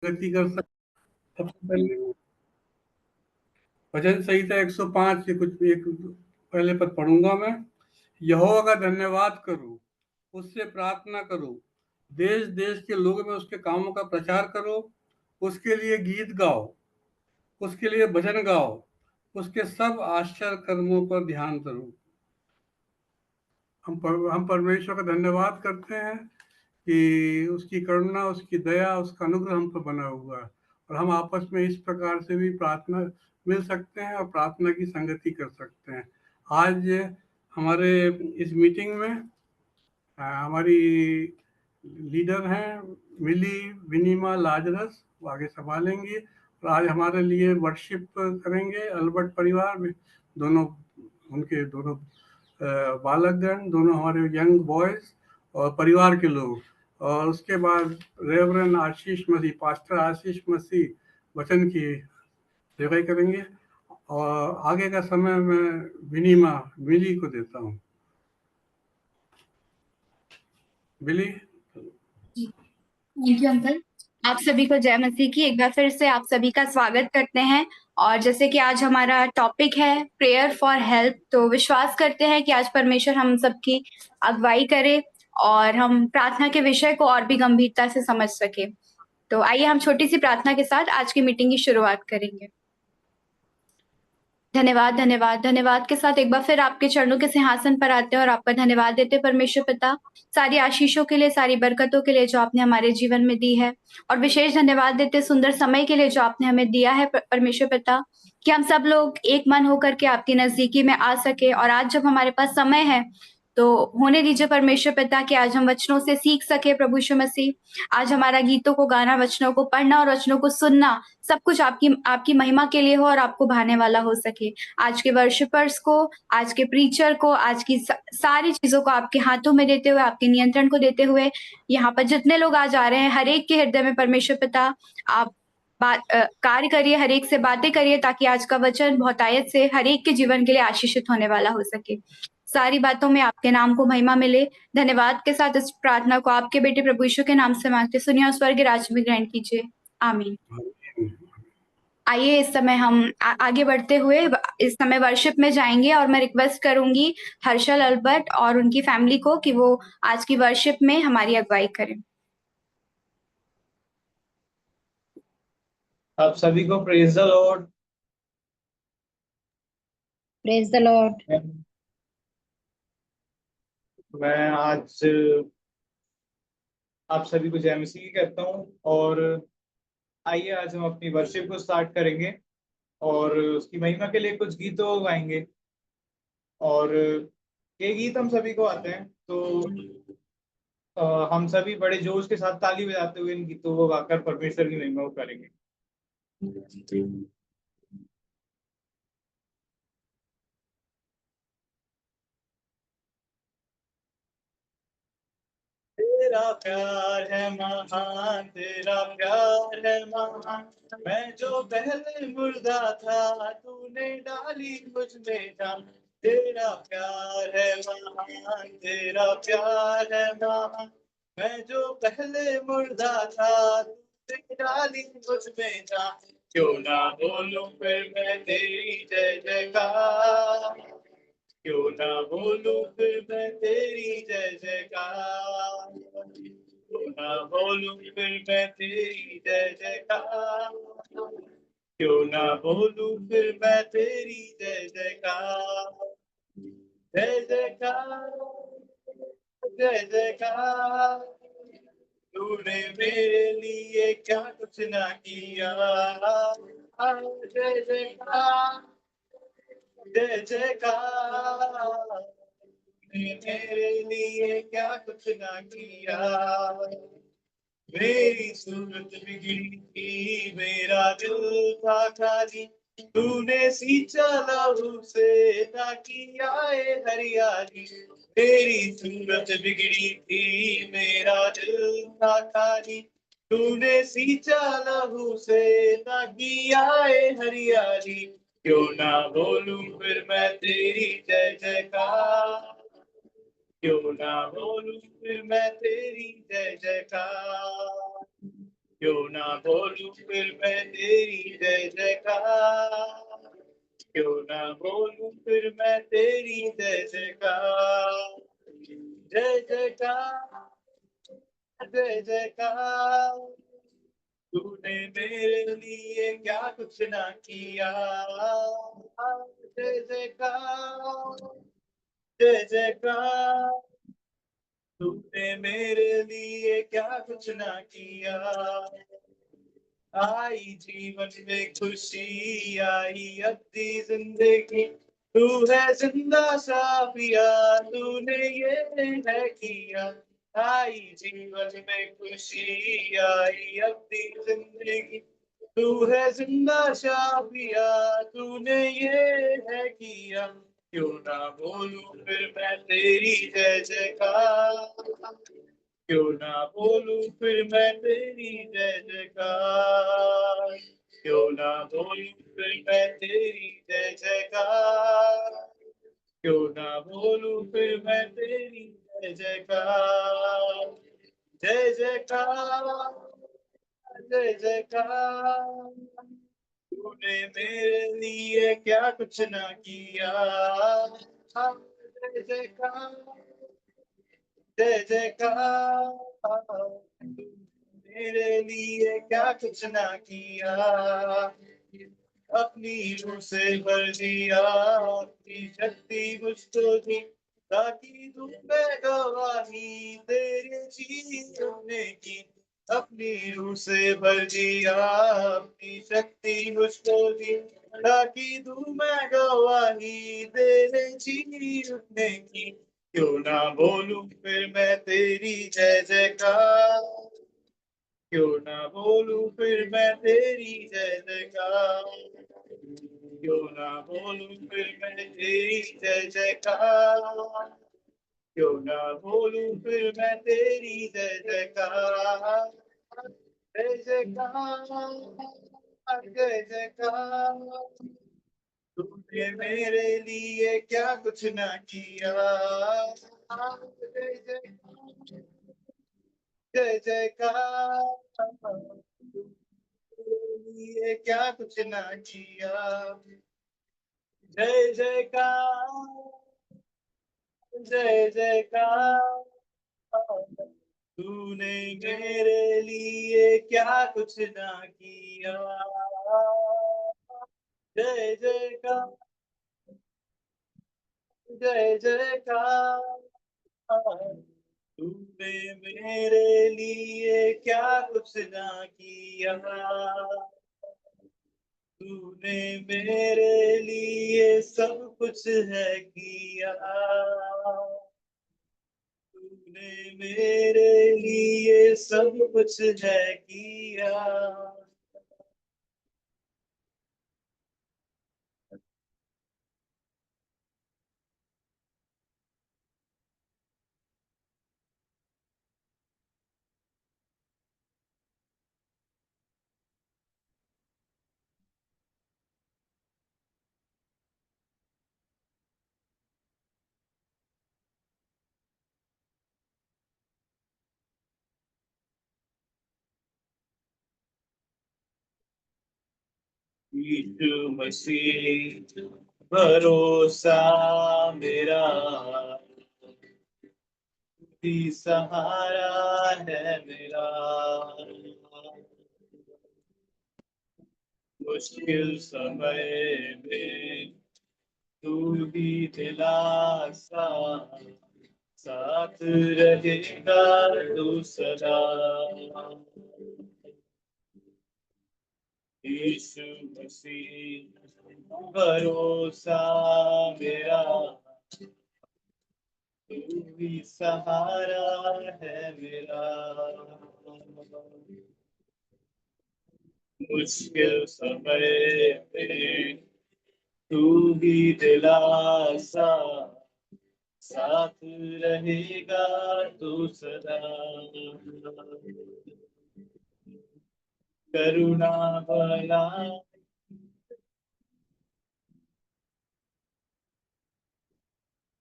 प्रगति कर सकते। सबसे पहले भजन संहिता 105 से कुछ एक पहले पद पढ़ूंगा मैं। यहोवा का धन्यवाद करो, उससे प्रार्थना करो, देश देश के लोगों में उसके कामों का प्रचार करो, उसके लिए गीत गाओ, उसके लिए भजन गाओ, उसके सब आश्चर्य कर्मों पर ध्यान करो। हम परमेश्वर का धन्यवाद करते हैं कि उसकी करुणा, उसकी दया, उसका अनुग्रह हम पर बना हुआ है, और हम आपस में इस प्रकार से भी प्रार्थना मिल सकते हैं और प्रार्थना की संगति कर सकते हैं। आज हमारे इस मीटिंग में हमारी लीडर हैं मिली विनीमा लाजरस, वो आगे संभालेंगी, और आज हमारे लिए वर्शिप करेंगे अल्बर्ट परिवार में। दोनों उनके दोनों बालकगण, दोनों हमारे यंग बॉयज और परिवार के लोग, और उसके बाद रेवरेंड आशीष मसीह, पास्टर आशीष मसीह वचन की सेवा करेंगे, और आगे का समय मैं विनीमा मिली को देता हूँ। बिली। Thank you uncle. आप सभी को जय मसीह की। एक बार फिर से आप सभी का स्वागत करते हैं। और जैसे कि आज हमारा टॉपिक है प्रेयर फॉर हेल्प, तो विश्वास करते हैं कि आज परमेश्वर हम सबकी अगुवाई करे और हम प्रार्थना के विषय को और भी गंभीरता से समझ सके। तो आइए हम छोटी सी प्रार्थना के साथ आज की मीटिंग की शुरुआत करेंगे। धन्यवाद धन्यवाद धन्यवाद के साथ एक बार फिर आपके चरणों के सिंहासन पर आते हैं और आपका धन्यवाद देते हैं परमेश्वर पिता, सारी आशीषों के लिए, सारी बरकतों के लिए जो आपने हमारे जीवन में दी है, और विशेष धन्यवाद देते हैं सुंदर समय के लिए जो आपने हमें दिया है परमेश्वर पिता, कि हम सब लोग एक मन होकर के आपकी नजदीकी में आ सके। और आज जब हमारे पास समय है तो होने दीजिए परमेश्वर पिता कि आज हम वचनों से सीख सके। प्रभु यीशु मसीह, आज हमारा गीतों को गाना, वचनों को पढ़ना और वचनों को सुनना सब कुछ आपकी महिमा के लिए हो और आपको भाने वाला हो सके। आज के वर्शिपर्स को, आज के प्रीचर को, आज की सारी चीजों को आपके हाथों में देते हुए, आपके नियंत्रण को देते हुए, यहाँ पर जितने लोग आज आ रहे हैं हर एक के हृदय में परमेश्वर पिता आप कार्य करिए, हर एक से बातें करिए, ताकि आज का वचन बहुतायत से हर एक के जीवन के लिए आशीषित होने वाला हो सके। सारी बातों में आपके नाम को महिमा मिले। धन्यवाद के साथ इस प्रार्थना को आपके बेटे प्रभु यीशु के नाम से मांगते सुनिए और स्वर्ग राज्य में ग्रहण कीजिए। आमीन। आइए इस समय हम आगे बढ़ते हुए इस समय वर्शिप में जाएंगे, और मैं रिक्वेस्ट करूंगी हर्षल अल्बर्ट और उनकी फैमिली को कि वो आज की वर्शिप में हमारी अगुवाई करें। आप सभी को praise the Lord. Praise the Lord. मैं आज आप सभी को जय मसीह कहता हूँ, और आइए आज हम अपनी वर्शिप को स्टार्ट करेंगे और उसकी महिमा के लिए कुछ गीतों गाएंगे। और ये गीत हम सभी को आते हैं, तो हम सभी बड़े जोश के साथ ताली बजाते हुए इन गीतों को गाकर परमेश्वर की महिमा को करेंगे। तेरा प्यार है महान, तेरा प्यार है महान, मैं जो पहले मुर्दा था तूने डाली मुझ में जान। तेरा प्यार है महान, तेरा प्यार है महान, मैं जो पहले मुर्दा था तूने डाली मुझ में जान। क्यों ना बोलूं फिर मैं तेरी जय जयकार, क्यों ना बोलूं फिर मैं तेरी जय जयकार, क्यों ना बोलूं फिर मैं तेरी जय जयकार, क्यों ना बोलूं फिर मैं तेरी जय जयकार। जय जयकार, जय जयकार, तूने मेरे लिए क्या कुछ ना किया। जय जयकार, जय जयकार, मेरे लिए क्या कुछ ना किया। मेरी सूरत बिगड़ी थी, मेरा दिल था खाली, तूने सींचा लहू से ताकि आए हरियाली। मेरी सूरत बिगड़ी थी, मेरा दिल था खाली, तूने सींचा लहू से ताकि आए हरियाली। क्यों ना बोलूं फिर मैं तेरी जय जयकार, क्यों ना बोलूं फिर मैं तेरी जय जयकार, क्यों ना बोलूं फिर मैं तेरी जय जयकार, क्यों ना बोलूं फिर मैं तेरी जय जयकार, जय जयकार, जय जयकार। तूने मेरे लिए क्या कुछ ना किया, जय जयकार, जय जयकार। तूने मेरे लिए क्या कुछ ना किया, आई जीवन में खुशी आई अपनी जिंदगी, तू है जिंदा साफिया, तूने ये है किया। आई जीवन में खुशी आई अपनी जिंदगी, तू है जिंदा शाफिया, तूने ये है किया। क्यों ना बोलूं फिर मैं तेरी जय जयकार, क्यों ना बोलूं फिर मैं तेरी जय जयकार, क्यों ना बोलूं फिर मैं तेरी जय जयकार, क्यों ना बोलूं फिर मैं तेरी जय जयकार, जय जयकार, जय जयकार। तूने मेरे लिए क्या कुछ ना किया, जय जयकार, जय जयकार। मेरे लिए क्या कुछ ना किया, अपनी रूह से भर दिया, अपनी शक्ति मुझको दी, ताकि तुम पे गवाही तेरे जीने की। अपनी रूह से भर दिया, अपनी शक्ति मुझको दी, ताकि तुम मैं गवाही तेरे जीने की। क्यों ना बोलूं फिर मैं तेरी जय जयकार, क्यों ना बोलूं फिर मैं तेरी जय जयकार, क्यों ना बोलूं फिर मैं तेरी जय जयकार, क्यों ना बोलूं फिर मैं तेरी जय जयकार, जय जयकार, जय जयकार। तूने मेरे लिए क्या कुछ ना किया, जय जयकार, जय जयकार। मेरे लिए क्या कुछ ना किया, जय जयकार, जय जयकार। तूने मेरे लिए क्या कुछ ना किया, जय जयकार, जय जयकार। तूने मेरे लिए क्या कुछ ना किया, तूने मेरे लिए सब कुछ है किया, तूने मेरे लिए सब कुछ है किया। यीशु मसीह भरोसा मेरा, ही सहारा है मेरा, मुश्किल समय में तू ही दिलासा, साथ रहेगा तू सदा। यीशु मसीह भरोसा मेरा, तू ही सहारा है मेरा, मुश्किल समय में तू ही दिलासा, साथ रहेगा तू सदा। करुणा भला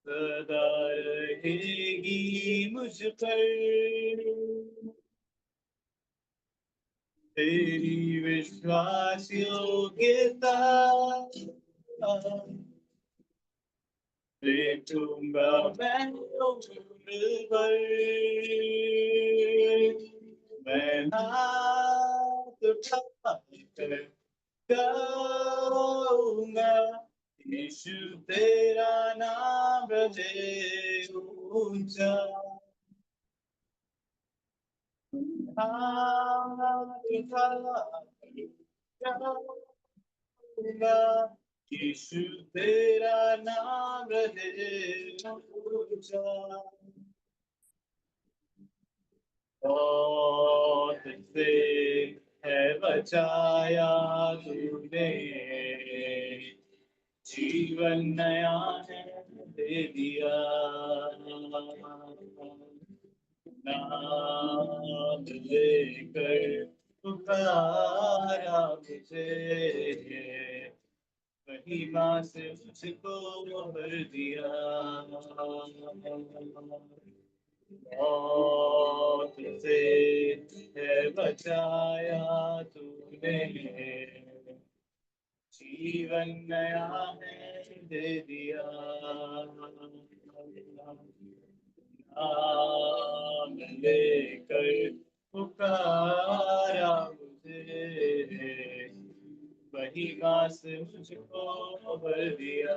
सदा रहेगी मुझ पर, तेरी विश्वास योग्यता देखूंगा मैं उम्र भर, मैं हाथ उठाकर गाऊंगा यीशु तेरा नाम रहे ऊंचा। हाथ उठाकर गाऊंगा यीशु तेरा नाम रहे ऊंचा। और तुझसे है बचाया तूने, जीवन नया है दे दिया। नाम लेकर पुकारा मुझे, महिमा से मुझको भर दिया। और तुझसे है बचाया तूने, जीवन नया है दे दिया। नाम लेकर पुकारा मुझे, महिमा से मुझको भर दिया।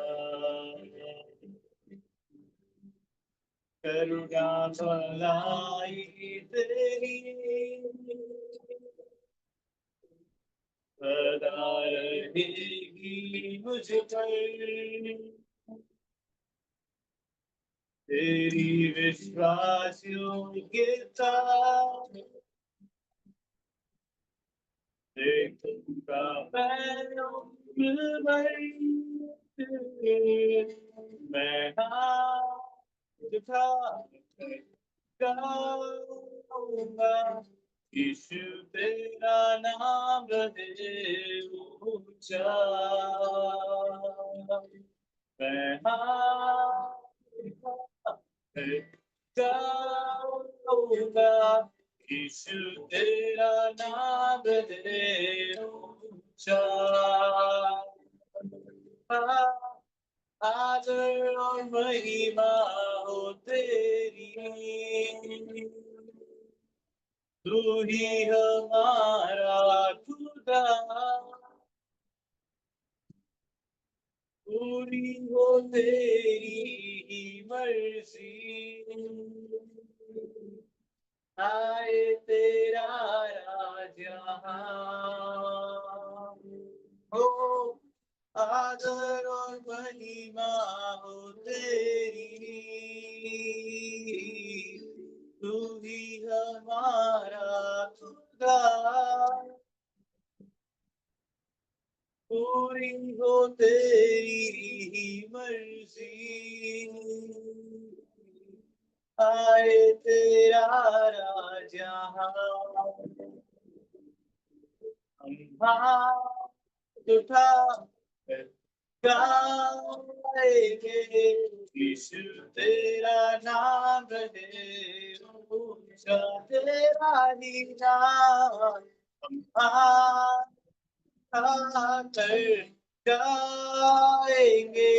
करुणा भलाई तेरी सदा रहेगी मुझ पर, तेरी विश्वास योग्यता देखूंगा मैं उम्र भर, मैं हाथ उठाकर गाऊंगा यीशु तेरा नाम रहे ऊंचा। मैं हाथ उठाकर गाऊंगा यीशु तेरा नाम रहे ऊंचा। आदर और महिमा हो तेरी, तू ही हमारा खुदा, पूरी हो तेरी ही मर्जी, आए तेरा राज यहाँ हो। आदर और महिमा हो तेरी, तू ही हमारा खुदा, पूरी हो तेरी ही मर्जी, आए तेरा राज यहाँ। हम हाथ उठा गाएंगे यीशु तेरा नाम रहे ऊंचा, तेरा ही नाम हम हाथ उठाकर गाएंगे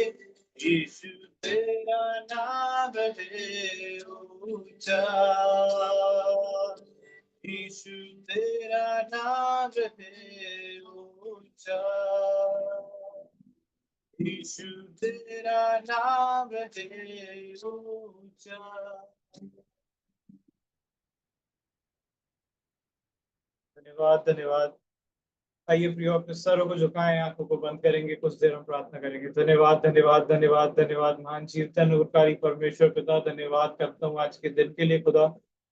यीशु तेरा नाम रहे ऊंचा। यीशु तेरा नाम रहे ऊंचा, यीशु तेरा नाम रहे ऊंचा। धन्यवाद धन्यवाद। आइए प्रियो अपने सरों को झुकाएं, आंखों को बंद करेंगे, कुछ देर हम प्रार्थना करेंगे। धन्यवाद धन्यवाद धन्यवाद धन्यवाद महान जीवतन उरकारी परमेश्वर पिता, धन्यवाद करता हूँ आज के दिन के लिए खुदा,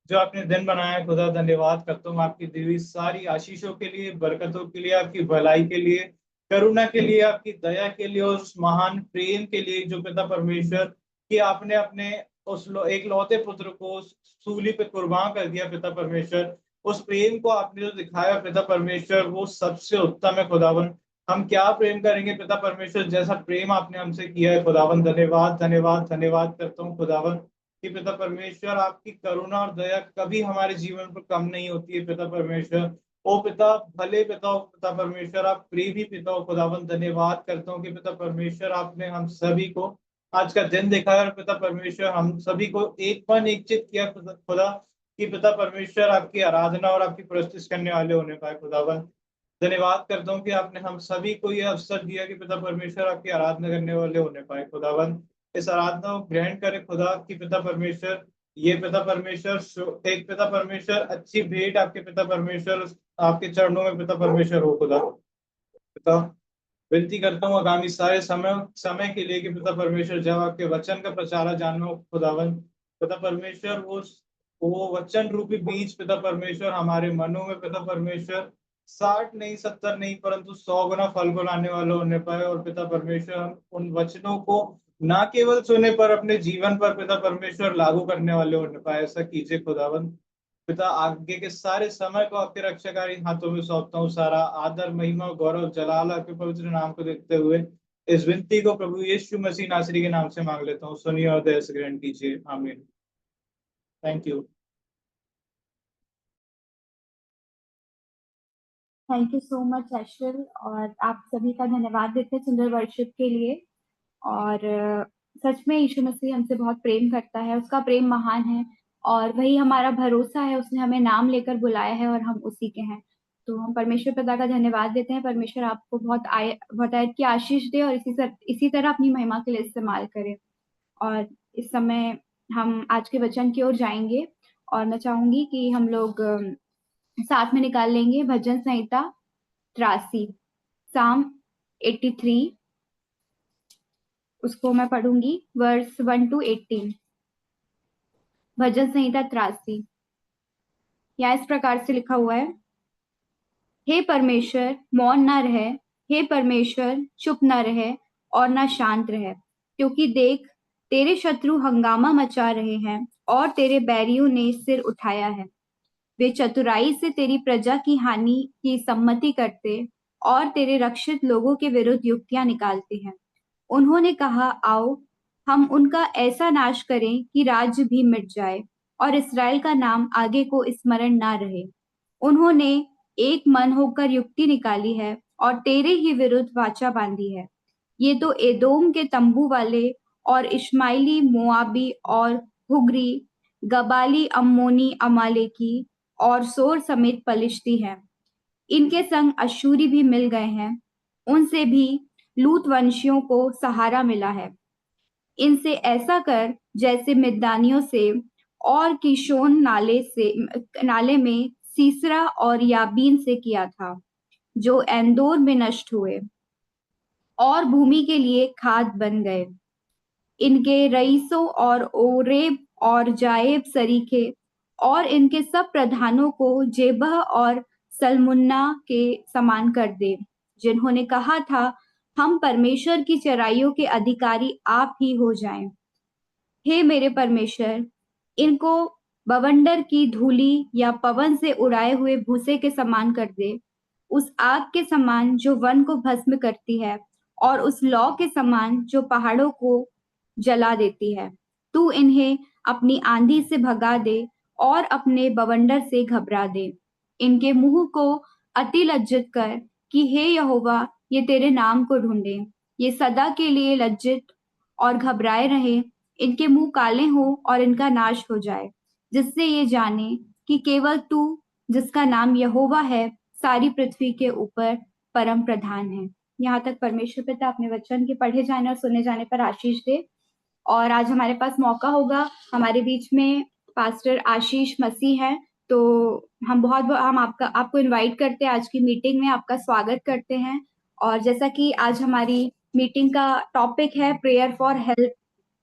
जो आपने दिन बनाया खुदा। धन्यवाद करता हूँ आपकी दी हुई सारी आशीषों के लिए, बरकतों के लिए, आपकी भलाई के लिए, करुणा के लिए, आपकी दया के लिए, उस महान प्रेम के लिए जो पिता परमेश्वर कि आपने अपने उस एक लौते पुत्र को सूली पे कुर्बान कर दिया पिता परमेश्वर। उस प्रेम को आपने जो दिखाया पिता परमेश्वर वो सबसे उत्तम है खुदावन। हम क्या प्रेम करेंगे पिता परमेश्वर जैसा प्रेम आपने हमसे किया है खुदावन। धन्यवाद धन्यवाद धन्यवाद करता हूँ खुदावन कि पिता परमेश्वर आपकी करुणा और दया कभी हमारे जीवन पर कम नहीं होती है पिता परमेश्वर। ओ पिता, भले पिता, ओ पिता परमेश्वर, आप प्रेमी पिता हो खुदावन, धन्यवाद करता हूँ कि पिता परमेश्वर आपने हम सभी को आज का दिन दिखाया, और पिता परमेश्वर हम सभी को एक मन एक चित किया खुदा कि पिता परमेश्वर आपकी आराधना और आपकी प्रस्तुति करने वाले होने पाए खुदावन। धन्यवाद करता हूँ कि आपने हम सभी को यह अवसर दिया कि पिता परमेश्वर आपकी आराधना करने वाले होने पाए खुदावन। इस आराधना को ग्रहण करे खुदा की पिता परमेश्वर, ये पिता परमेश्वर एक पिता परमेश्वर अच्छी भेंट आपके पिता परमेश्वर आपके चरणों में पिता परमेश्वर हो खुदा। पिता, विनती करता हूँ आगामी सारे समय के लिए कि पिता परमेश्वर जब आपके वचन का प्रचार जानना हो खुदावन, पिता परमेश्वर वो वचन रूपी बीज पिता परमेश्वर हमारे मनों में पिता परमेश्वर 60 नहीं 70 नहीं परंतु 100 गुना फल को लाने वाला होने पाए। और पिता परमेश्वर हम उन वचनों को ना केवल सुने पर अपने जीवन पर पिता परमेश्वर लागू करने वाले होने पाए। ऐसा कीजिए खुदावन। पिता, आगे के सारे समय को आपके रक्षाकारी हाथों में सौंपता हूँ। सारा आदर महिमा गौरव जलाल आपके पवित्र नाम को देखते हुए इस विनती को प्रभु यीशु मसीह नासरी के नाम से मांग लेता हूँ। सुनिए और दया से ग्रहण कीजिए। आमीन। Thank you. Thank you so much एशल, और आप सभी का धन्यवाद देते हैं सुंदर वर्शिप के लिए। और सच में यीशु मसीह हमसे बहुत प्रेम करता है, उसका प्रेम महान है और वही हमारा भरोसा है। उसने हमें नाम लेकर बुलाया है और हम उसी के हैं। तो हम परमेश्वर पिता का धन्यवाद देते हैं। परमेश्वर आपको बहुत आयत की आशीष दे और इसी तरह अपनी महिमा के लिए इस्तेमाल करे। और इस समय हम आज के वचन की ओर जाएंगे, और मैं चाहूंगी कि हम लोग साथ में निकाल लेंगे भजन संहिता 83, साम 83। उसको मैं पढ़ूंगी वर्स 1 to 18। भजन संहिता 83 यहाँ इस प्रकार से लिखा हुआ है। हे परमेश्वर, मौन न रहे, हे परमेश्वर, चुप न रहे और न शांत रहे, क्योंकि देख, तेरे शत्रु हंगामा मचा रहे हैं और तेरे बैरियों ने सिर उठाया है। वे चतुराई से तेरी प्रजा की हानि की सम्मति करते और तेरे रक्षित लोगों के विरुद्ध युक्तियां निकालते हैं। उन्होंने कहा, आओ हम उनका ऐसा नाश करें कि राज्य भी मिट जाए और इस्राएल का नाम आगे को स्मरण ना रहे। उन्होंने एक मन होकर युक्ति निकाली है और तेरे ही विरुद्ध वाचा बांधी है। ये तो एदोम के तंबू वाले और इश्माइली मोआबी और हुग्री गबाली अम्मोनी अमालेकी और सोर समेत पलिश्ती हैं। इनके संग अश्शूरी भी मिल गए हैं। उनसे भी लूत वंशियों को सहारा मिला है। इनसे ऐसा कर जैसे मिद्यानियों से और किशोन नाले में सीसरा और याबीन से किया था, जो एंदोर में नष्ट हुए और भूमि के लिए खाद बन गए। इनके रईसों और ओरेब और जाएब सरीखे और इनके सब प्रधानों को जेबह और सलमुन्ना के समान कर दे, जिन्होंने कहा था, हम परमेश्वर की चराइयों के अधिकारी आप ही हो जाएं। हे मेरे परमेश्वर, इनको बवंडर की धूली या पवन से उड़ाए हुए भूसे के समान कर दे, उस आग के समान जो वन को भस्म करती है और उस लौ के समान जो पहाड़ों को जला देती है। तू इन्हें अपनी आंधी से भगा दे और अपने बवंडर से घबरा दे। इनके मुंह को अति लज्जित कर कि हे यहोवा, ये तेरे नाम को ढूंढे। ये सदा के लिए लज्जित और घबराए रहे। इनके मुंह काले हो और इनका नाश हो जाए, जिससे ये जाने कि केवल तू, जिसका नाम यहोवा है, सारी पृथ्वी के ऊपर परम प्रधान है। यहाँ तक परमेश्वर पिता अपने वचन के पढ़े जाने और सुने जाने पर आशीष दे। और आज हमारे पास मौका होगा, हमारे बीच में पास्टर आशीष मसीह है। तो हम आपको इनवाइट करते हैं आज की मीटिंग में, आपका स्वागत करते हैं। और जैसा कि आज हमारी मीटिंग का टॉपिक है प्रेयर फॉर हेल्प,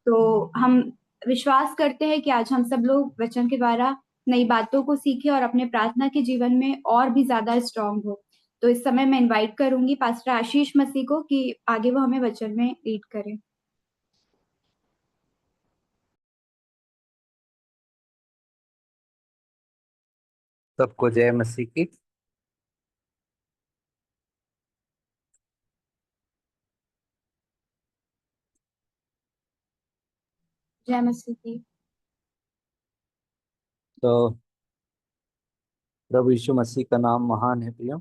तो हम विश्वास करते हैं कि आज हम सब लोग वचन के द्वारा नई बातों को सीखें और अपने प्रार्थना के जीवन में और भी ज्यादा स्ट्रांग हो। तो इस समय मैं इनवाइट करूंगी पास्टर आशीष मसीह को कि आगे वो हमें वचन में लीड करें। सबको जय मसीह की। जय मसीह की। तो प्रभु यीशु मसीह का नाम महान है प्रियो।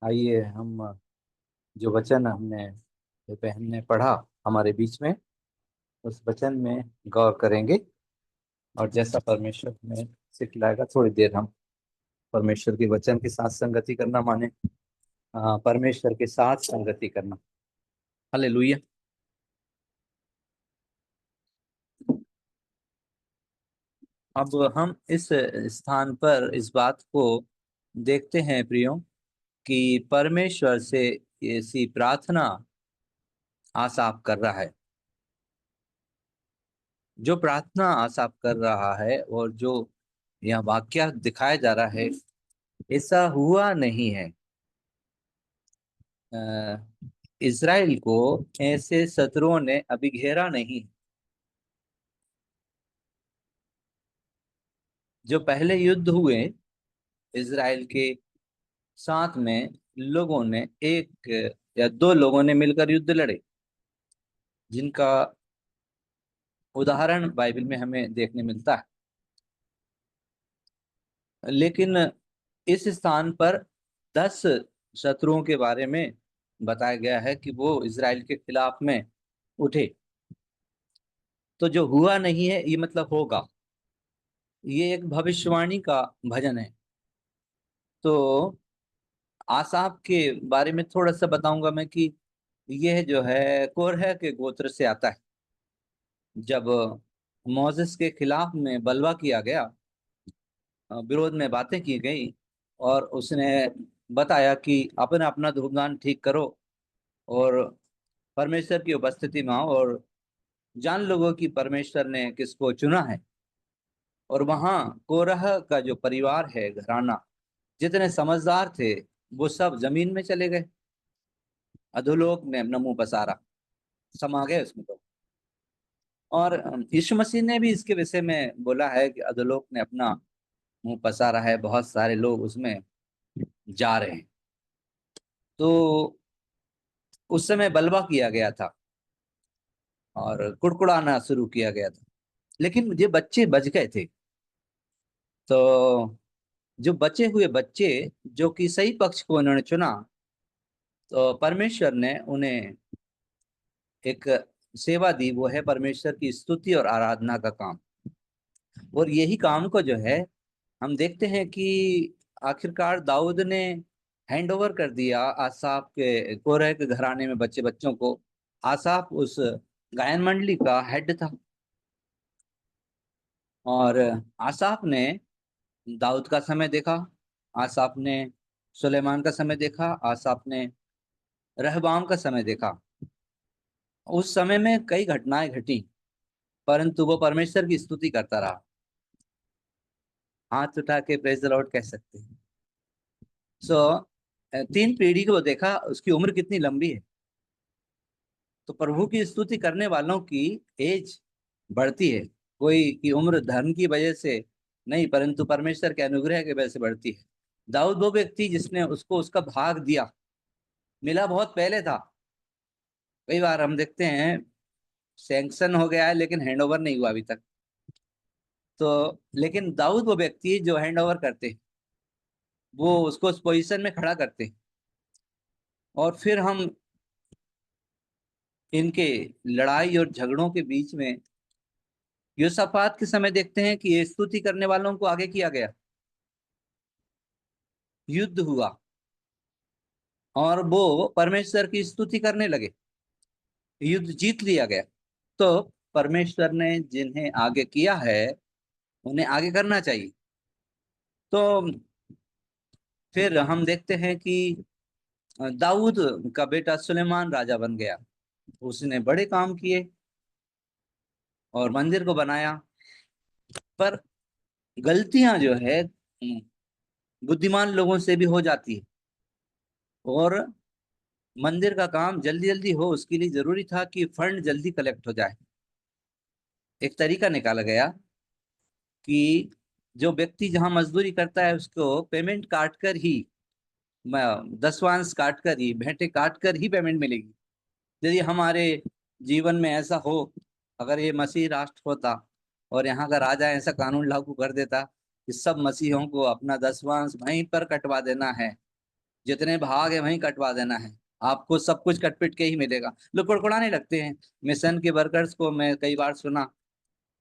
आइए हम जो वचन हमने बहन ने पढ़ा हमारे बीच में, उस वचन में गौर करेंगे और जैसा परमेश्वर हमें सिखलाएगा थोड़ी देर हम परमेश्वर के वचन के साथ संगति करना माने परमेश्वर के साथ संगति करना। हालेलुया। अब हम इस स्थान पर इस बात को देखते हैं प्रियो कि परमेश्वर से ऐसी प्रार्थना आसाफ कर रहा है। जो प्रार्थना आसाफ कर रहा है और जो यह वाक्य दिखाया जा रहा है, ऐसा हुआ नहीं है। इज़राइल को ऐसे शत्रुओं ने अभी घेरा नहीं। जो पहले युद्ध हुए इज़राइल के साथ में लोगों ने, एक या दो लोगों ने मिलकर युद्ध लड़े, जिनका उदाहरण बाइबल में हमें देखने मिलता है। लेकिन इस स्थान पर 10 शत्रुओं के बारे में बताया गया है कि वो इज़राइल के खिलाफ में उठे। तो जो हुआ नहीं है ये मतलब होगा। ये एक भविष्यवाणी का भजन है। तो आसाफ के बारे में थोड़ा सा बताऊंगा मैं कि यह जो है कोरह के गोत्र से आता है। जब मोसेस के खिलाफ में बलवा किया गया, विरोध में बातें की गई और उसने बताया कि अपना अपना धूपदान ठीक करो और परमेश्वर की उपस्थिति में आओ और जान लोगों कि परमेश्वर ने किसको चुना है। और वहां कोरह का जो परिवार है, घराना, जितने समझदार थे वो सब जमीन में चले गए। अधोलोक ने अपना मुंह पसारा, समा गए उसमें तो। और यीशु मसीह ने भी इसके विषय में बोला है कि अधोलोक ने अपना मुंह पसारा है, बहुत सारे लोग उसमें जा रहे हैं। तो उस समय बलवा किया गया था और कुड़कुड़ाना शुरू किया गया था, लेकिन ये बच्चे बच गए थे। तो जो बचे हुए बच्चे, जो कि सही पक्ष को उन्होंने चुना, तो परमेश्वर ने उन्हें एक सेवा दी, वो है परमेश्वर की स्तुति और आराधना का काम। और यही काम को जो है हम देखते हैं कि आखिरकार दाऊद ने हैंड ओवर कर दिया आसाफ के, कोरह के घराने में बच्चे बच्चों को। आसाफ उस गायन मंडली का हेड था और आसाफ ने दाऊद का समय देखा, आसाफ ने सुलेमान का समय देखा, आसाफ ने रहबाम का समय देखा। उस समय में कई घटनाएं घटी, परंतु वो परमेश्वर की स्तुति करता रहा। हाथ उठा के प्रेज द लॉर्ड कह सकते हैं। सो 3 पीढ़ी को देखा, उसकी उम्र कितनी लंबी है। तो प्रभु की स्तुति करने वालों की एज बढ़ती है। कोई की उम्र धर्म की वजह से नहीं, परंतु परमेश्वर के अनुग्रह की वजह से बढ़ती है। दाऊद वो व्यक्ति जिसने उसको उसका भाग दिया, मिला बहुत पहले था। कई बार हम देखते हैं सैंक्शन हो गया है लेकिन हैंडओवर नहीं हुआ अभी तक। तो लेकिन दाऊद वो व्यक्ति जो हैंडओवर करते हैं, वो उसको उस पोजीशन में खड़ा करते हैं। और फिर हम इनके लड़ाई और झगड़ों के बीच में योसाफात के समय देखते हैं कि ये स्तुति करने वालों को आगे किया गया, युद्ध हुआ और वो परमेश्वर की स्तुति करने लगे, युद्ध जीत लिया गया। तो परमेश्वर ने जिन्हें आगे किया है उन्हें आगे करना चाहिए। तो फिर हम देखते हैं कि दाऊद का बेटा सुलेमान राजा बन गया। उसने बड़े काम किए और मंदिर को बनाया, पर गलतियां जो है बुद्धिमान लोगों से भी हो जाती है। और मंदिर का काम जल्दी जल्दी हो, उसके लिए जरूरी था कि फंड जल्दी कलेक्ट हो जाए। एक तरीका निकाला गया कि जो व्यक्ति जहां मजदूरी करता है उसको पेमेंट काट कर ही, दसवांश काट कर ही, भेंटे काट कर ही पेमेंट मिलेगी। यदि हमारे जीवन में ऐसा हो, अगर ये मसीह राष्ट्र होता और यहाँ का राजा ऐसा कानून लागू कर देता कि सब मसीहों को अपना दसवांश वहीं पर कटवा देना है, जितने भाग है वहीं कटवा देना है, आपको सब कुछ कटपिट के ही मिलेगा। लोग कुड़कुड़ाने लगते हैं। मिशन के वर्कर्स को मैं कई बार सुना,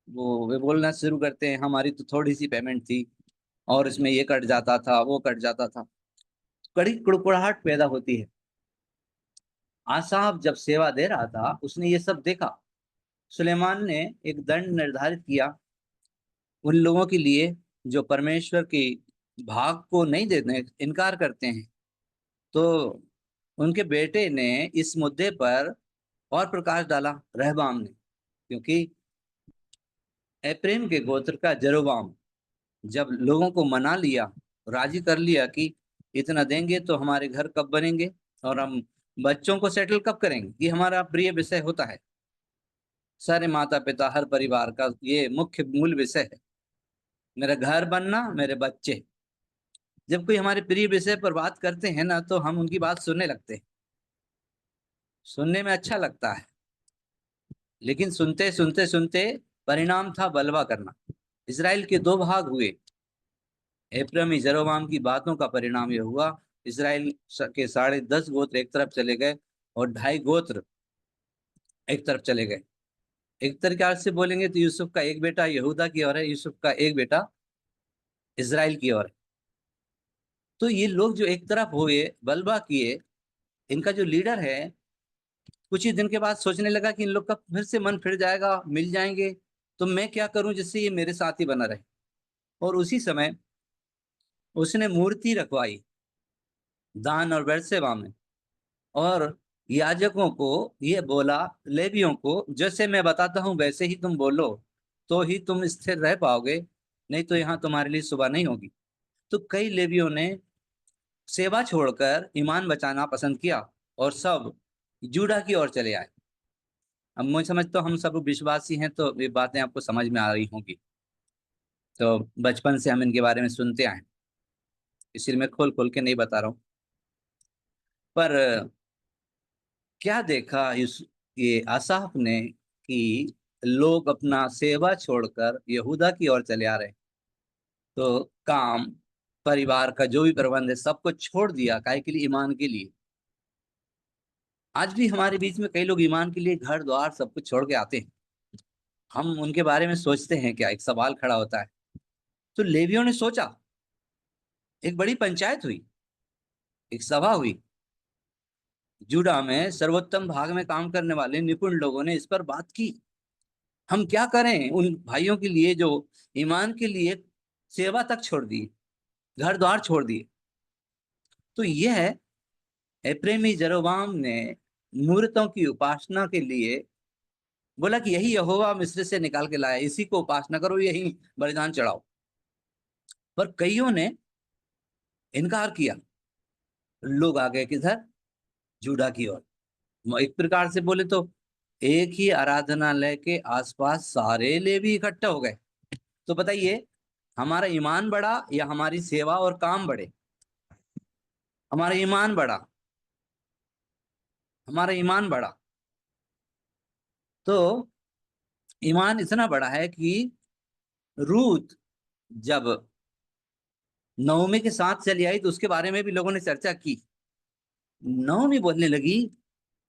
वे बोलना शुरू करते हैं हमारी तो थोड़ी सी पेमेंट थी और इसमें ये कट जाता था, वो कट जाता था। कड़ी कुड़कुड़ाहट पैदा होती है। आसाफ जब सेवा दे रहा था उसने ये सब देखा। सुलेमान ने एक दंड निर्धारित किया उन लोगों के लिए जो परमेश्वर की भाग को नहीं देने इनकार करते हैं। तो उनके बेटे ने इस मुद्दे पर और प्रकाश डाला, रहबाम ने, क्योंकि एप्रेम के गोत्र का जरोबाम जब लोगों को मना लिया, राजी कर लिया कि इतना देंगे तो हमारे घर कब बनेंगे और हम बच्चों को सेटल कब करेंगे, ये हमारा प्रिय विषय होता है। सारे माता पिता हर परिवार का ये मुख्य मूल विषय है, मेरा घर बनना, मेरे बच्चे। जब कोई हमारे प्रिय विषय पर बात करते हैं ना तो हम उनकी बात सुनने लगते हैं, सुनने में अच्छा लगता है, लेकिन सुनते सुनते सुनते परिणाम था बलवा करना। इजराइल के दो भाग हुए। एप्रमी जरोबाम की बातों का परिणाम यह हुआ, इजराइल के 10.5 गोत्र एक तरफ चले गए और 2.5 गोत्र एक तरफ चले गए। एक तरीके से बोलेंगे तो यूसुफ का एक बेटा यहूदा की ओर है, यूसुफ का एक बेटा इजराइल की ओर है। तो ये लोग जो एक तरफ हुए, बलवा किए, इनका जो लीडर है कुछ ही दिन के बाद सोचने लगा कि इन लोग का फिर से मन फिर जाएगा, मिल जाएंगे, तो मैं क्या करूं जिससे ये मेरे साथ ही बना रहे। और उसी समय उसने मूर्ति रखवाई दान और बेर्शेबा में, और याजकों को ये बोला, लेवियों को, जैसे मैं बताता हूं वैसे ही तुम बोलो तो ही तुम स्थिर रह पाओगे, नहीं तो यहाँ तुम्हारे लिए सुबह नहीं होगी। तो कई लेवियों ने सेवा छोड़कर ईमान बचाना पसंद किया और सब जूडा की ओर चले आए। अब मैं समझता हूँ हम सब विश्वासी हैं तो ये बातें आपको समझ में आ रही होंगी। तो बचपन से हम इनके बारे में सुनते आए, इसलिए मैं खोल खोल के नहीं बता रहा हूँ। पर क्या देखा ये आसाफ ने कि लोग अपना सेवा छोड़कर यहूदा की ओर चले आ रहे। तो काम, परिवार का जो भी प्रबंध है सब कुछ छोड़ दिया, काहे के लिए? ईमान के लिए। आज भी हमारे बीच में कई लोग ईमान के लिए घर द्वार सब कुछ छोड़ के आते हैं। हम उनके बारे में सोचते हैं क्या? एक सवाल खड़ा होता है। तो लेवियों ने सोचा, एक बड़ी पंचायत हुई, एक सभा हुई, जुड़ा में सर्वोत्तम भाग में काम करने वाले निपुण लोगों ने इस पर बात की, हम क्या करें उन भाइयों के लिए जो ईमान के लिए सेवा तक छोड़ दी, घर द्वार छोड़ दिए। तो यह एप्रेमी जरोबाम ने मूर्तों की उपासना के लिए बोला कि यही यहोवा मिस्र से निकाल के लाया, इसी को उपासना करो, यही बलिदान चढ़ाओ। पर कईयों ने इनकार किया। लोग आ गए किधर? जूडा की ओर। एक प्रकार से बोले तो एक ही आराधनालय के आसपास सारे लेवी इकट्ठे हो गए। तो बताइए, हमारा ईमान बढ़ा या हमारी सेवा और काम बढ़े? हमारा ईमान बढ़ा, हमारा ईमान बढ़ा। तो ईमान इतना बड़ा है कि रूत जब नवमी के साथ चली आई तो उसके बारे में भी लोगों ने चर्चा की। नवमी बोलने लगी,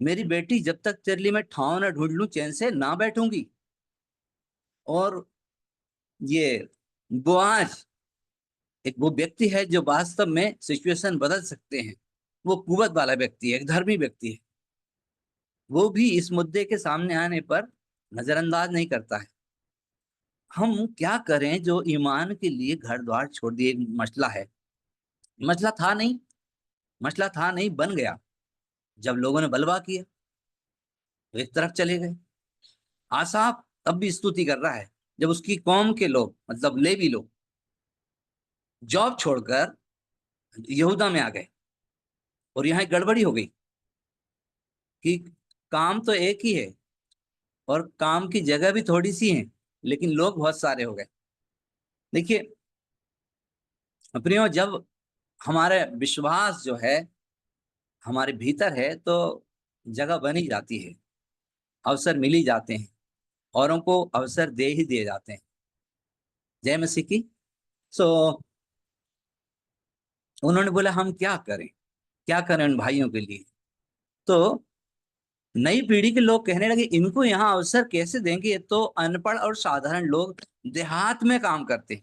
मेरी बेटी जब तक तेरे लिए मैं ठाव ना ढूंढ लूं चैन से ना बैठूंगी। और ये बोआज एक वो व्यक्ति है जो वास्तव में सिचुएशन बदल सकते हैं। वो कुवत वाला व्यक्ति है, एक धर्मी व्यक्ति है। वो भी इस मुद्दे के सामने आने पर नजरअंदाज नहीं करता है। हम क्या करें जो ईमान के लिए घर द्वार छोड़ दिए? मसला है, मसला था नहीं, मसला था नहीं, बन गया जब लोगों ने बलवा किया तो एक तरफ चले गए। आसाफ तब भी स्तुति कर रहा है जब उसकी कौम के लोग, मतलब लेवी लोग, जॉब छोड़कर यहूदा में आ गए। और यहाँ एक गड़बड़ी हो गई कि काम तो एक ही है और काम की जगह भी थोड़ी सी है, लेकिन लोग बहुत सारे हो गए। देखिए प्रियो, जब हमारे विश्वास जो है हमारे भीतर है तो जगह बनी जाती है, अवसर मिल ही जाते हैं, औरों को अवसर दे ही दिए जाते हैं। जय मसीह की। सो उन्होंने बोला हम क्या करें उन भाइयों के लिए। तो नई पीढ़ी के लोग कहने लगे इनको यहाँ अवसर कैसे देंगे, ये तो अनपढ़ और साधारण लोग देहात में काम करते